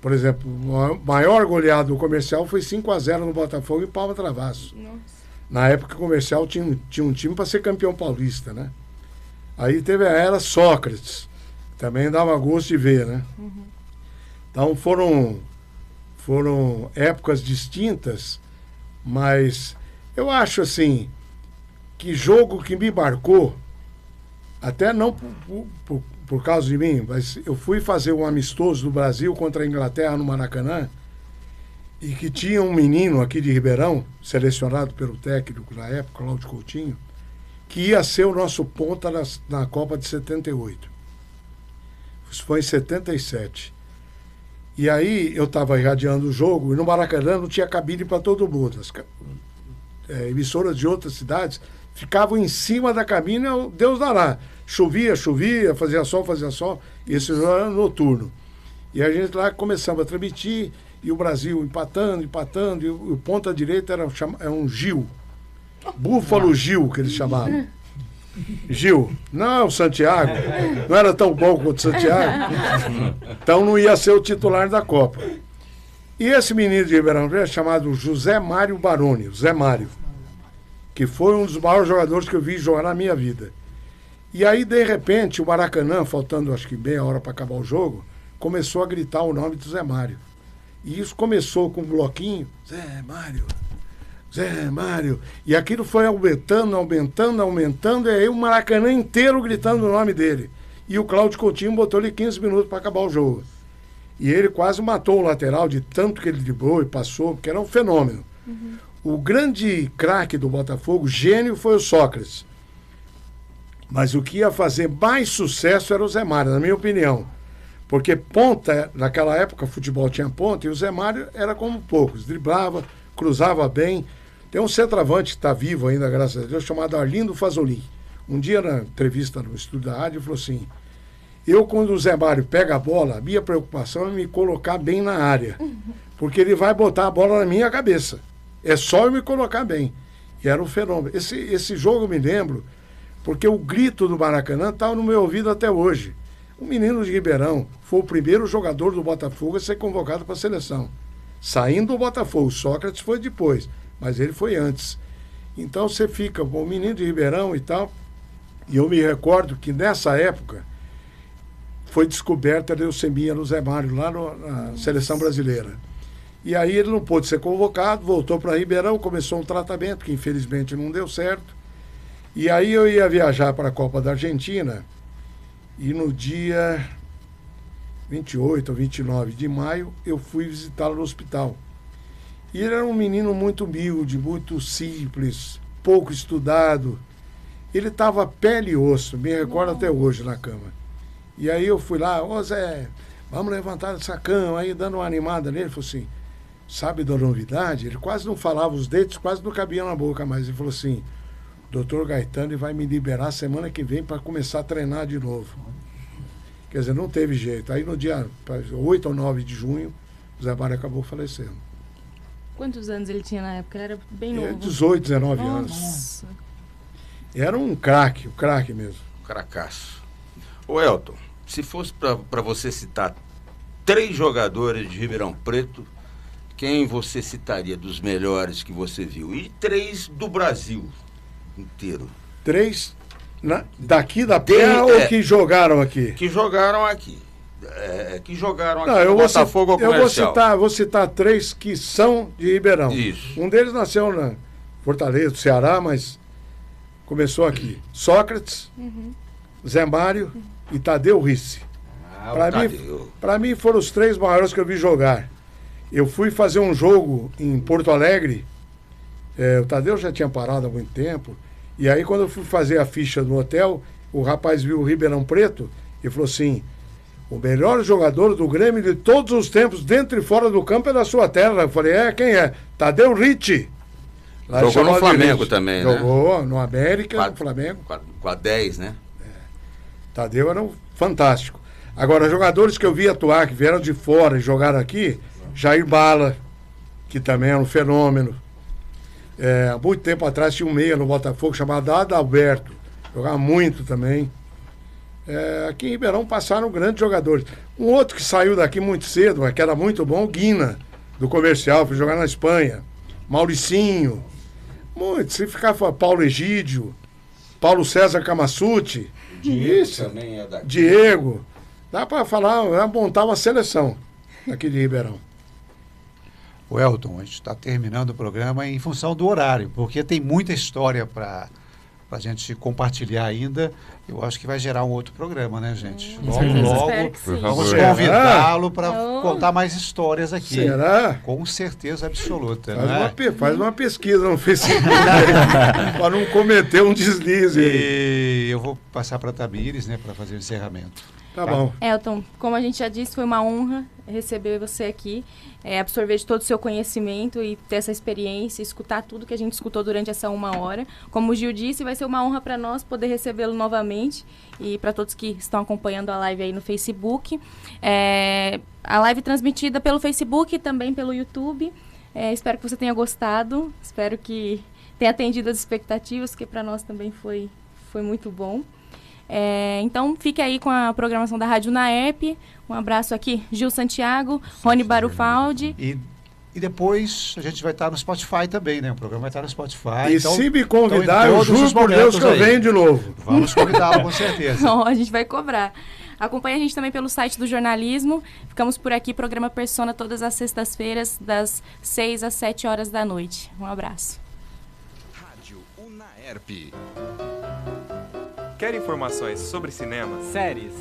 Por exemplo, o maior goleado do comercial foi 5-0 no Botafogo e Palma Travasso. Nossa. Na época o comercial tinha um time para ser campeão paulista, né? Aí teve a era Sócrates, também dava gosto de ver, né? Então foram épocas distintas, mas eu acho assim que jogo que me marcou, até não por causa de mim, mas eu fui fazer um amistoso do Brasil contra a Inglaterra no Maracanã, e que tinha um menino aqui de Ribeirão, selecionado pelo técnico na época, Cláudio Coutinho, que ia ser o nosso ponta na Copa de 78. Isso foi em 77. E aí eu estava irradiando o jogo, e no Maracanã não tinha cabine para todo mundo. emissoras de outras cidades ficavam em cima da cabine, Deus dará. Chovia, fazia sol, e esse jogo era noturno. E a gente lá começamos a transmitir, e o Brasil empatando, e o ponta direita era um Gil. Búfalo Gil, que eles chamavam. Gil. Não, o Santiago. Não era tão bom quanto o Santiago. Então não ia ser o titular da Copa. E esse menino de Ribeirão Preto, chamado José Mário Baroni, o Zé Mário, que foi um dos maiores jogadores que eu vi jogar na minha vida. E aí, de repente, o Maracanã, faltando acho que meia hora para acabar o jogo, começou a gritar o nome do Zé Mário. E isso começou com um bloquinho, Zé Mário. E aquilo foi aumentando, e aí o Maracanã inteiro gritando o nome dele. E o Cláudio Coutinho botou ele 15 minutos para acabar o jogo. E ele quase matou o lateral de tanto que ele driblou e passou, porque era um fenômeno. O grande craque do Botafogo, gênio, foi o Sócrates. Mas o que ia fazer mais sucesso era o Zé Mário, na minha opinião. Porque ponta, naquela época, futebol tinha ponta, e o Zé Mário era como poucos. Driblava, cruzava bem. Tem um centroavante que está vivo ainda, graças a Deus, chamado Arlindo Fazolin. Um dia, na entrevista no estúdio da rádio, ele falou assim: eu, quando o Zé Mário pega a bola, a minha preocupação é me colocar bem na área. Porque ele vai botar a bola na minha cabeça. É só eu me colocar bem. E era um fenômeno. Esse jogo eu me lembro, porque o grito do Maracanã estava no meu ouvido até hoje. O menino de Ribeirão foi o primeiro jogador do Botafogo a ser convocado para a seleção. Saindo do Botafogo, Sócrates foi depois, mas ele foi antes. Então você fica com o menino de Ribeirão e tal, e eu me recordo que nessa época foi descoberta a leucemia no Zé Mário, lá na seleção brasileira. E aí ele não pôde ser convocado, voltou para Ribeirão, começou um tratamento que infelizmente não deu certo. E aí eu ia viajar para a Copa da Argentina, e no dia 28 ou 29 de maio eu fui visitá-lo no hospital. E ele era um menino muito humilde, muito simples, pouco estudado. Ele estava pele e osso, me recordo até hoje na cama. E aí eu fui lá: ô Zé, vamos levantar essa cama, aí dando uma animada nele. Ele falou assim: sabe da novidade? Ele quase não falava, os dentes quase não cabiam na boca mais. Ele falou assim: doutor Gaetano vai me liberar semana que vem para começar a treinar de novo. Quer dizer, não teve jeito. Aí no dia 8 ou 9 de junho, o Zé Mário acabou falecendo. Quantos anos ele tinha na época? Ele era bem novo. 18, 19 anos. Era um craque, o craque mesmo. Cracaço. Ô Elton, se fosse para você citar 3 jogadores de Ribeirão Preto, quem você citaria dos melhores que você viu? E 3 do Brasil inteiro. 3 daqui da terra ou que jogaram aqui? Que jogaram aqui. Que jogaram aqui no Botafogo ou Comercial. Eu vou citar 3 que são de Ribeirão. Isso. Um deles nasceu na Fortaleza, do Ceará, mas começou aqui. Sócrates, Zé Mário e Tadeu Risse. Para mim foram os 3 maiores que eu vi jogar. Eu fui fazer um jogo em Porto Alegre. O Tadeu já tinha parado há muito tempo. E aí, quando eu fui fazer a ficha no hotel, o rapaz viu o Ribeirão Preto e falou assim: o melhor jogador do Grêmio de todos os tempos, dentro e fora do campo, é da sua terra. Eu falei: quem é? Tadeu Ricci. Jogou no Flamengo também, né? Jogou no América, no Flamengo. Com a 10, né? Tadeu era fantástico. Agora, jogadores que eu vi atuar, que vieram de fora e jogaram aqui: Jair Bala, que também era um fenômeno. Há muito tempo atrás tinha um meia no Botafogo chamado Adalberto, jogava muito também. Aqui em Ribeirão passaram grandes jogadores. Um outro que saiu daqui muito cedo, mas que era muito bom, Guina, do Comercial, foi jogar na Espanha. Mauricinho, muito. Se ficar Paulo Egídio, Paulo César Camassuti, Diego também é daqui. Diego. Dá para falar, montar uma seleção aqui de Ribeirão. O Elton, a gente está terminando o programa em função do horário, porque tem muita história para a gente compartilhar ainda. Eu acho que vai gerar um outro programa, né, gente? Logo, vamos convidá-lo para contar mais histórias aqui. Será? Com certeza absoluta. Faz uma pesquisa no Facebook para não cometer um deslize. E eu vou passar para a Tamires, né, para fazer o encerramento. Tá bom. Elton, como a gente já disse, foi uma honra receber você aqui, absorver de todo o seu conhecimento e ter essa experiência, escutar tudo que a gente escutou durante essa 1 hora. Como o Gil disse, vai ser uma honra para nós poder recebê-lo novamente e para todos que estão acompanhando a live aí no Facebook. A live transmitida pelo Facebook e também pelo YouTube. Espero que você tenha gostado, espero que tenha atendido as expectativas, que para nós também foi muito bom. Então, fique aí com a programação da Rádio Unaerp. Um abraço aqui, Gil Santiago, Rony Barufaldi. E depois a gente vai estar no Spotify também, né? O programa vai estar no Spotify. E então, se me convidar, então, eu juro por Deus que eu venho de novo. Vamos convidá-lo, com certeza. Não, a gente vai cobrar. Acompanhe a gente também pelo site do jornalismo. Ficamos por aqui, programa Persona, todas as sextas-feiras, das 6 às 7 horas da noite. Um abraço. Rádio Unaerp. Quer informações sobre cinema, séries,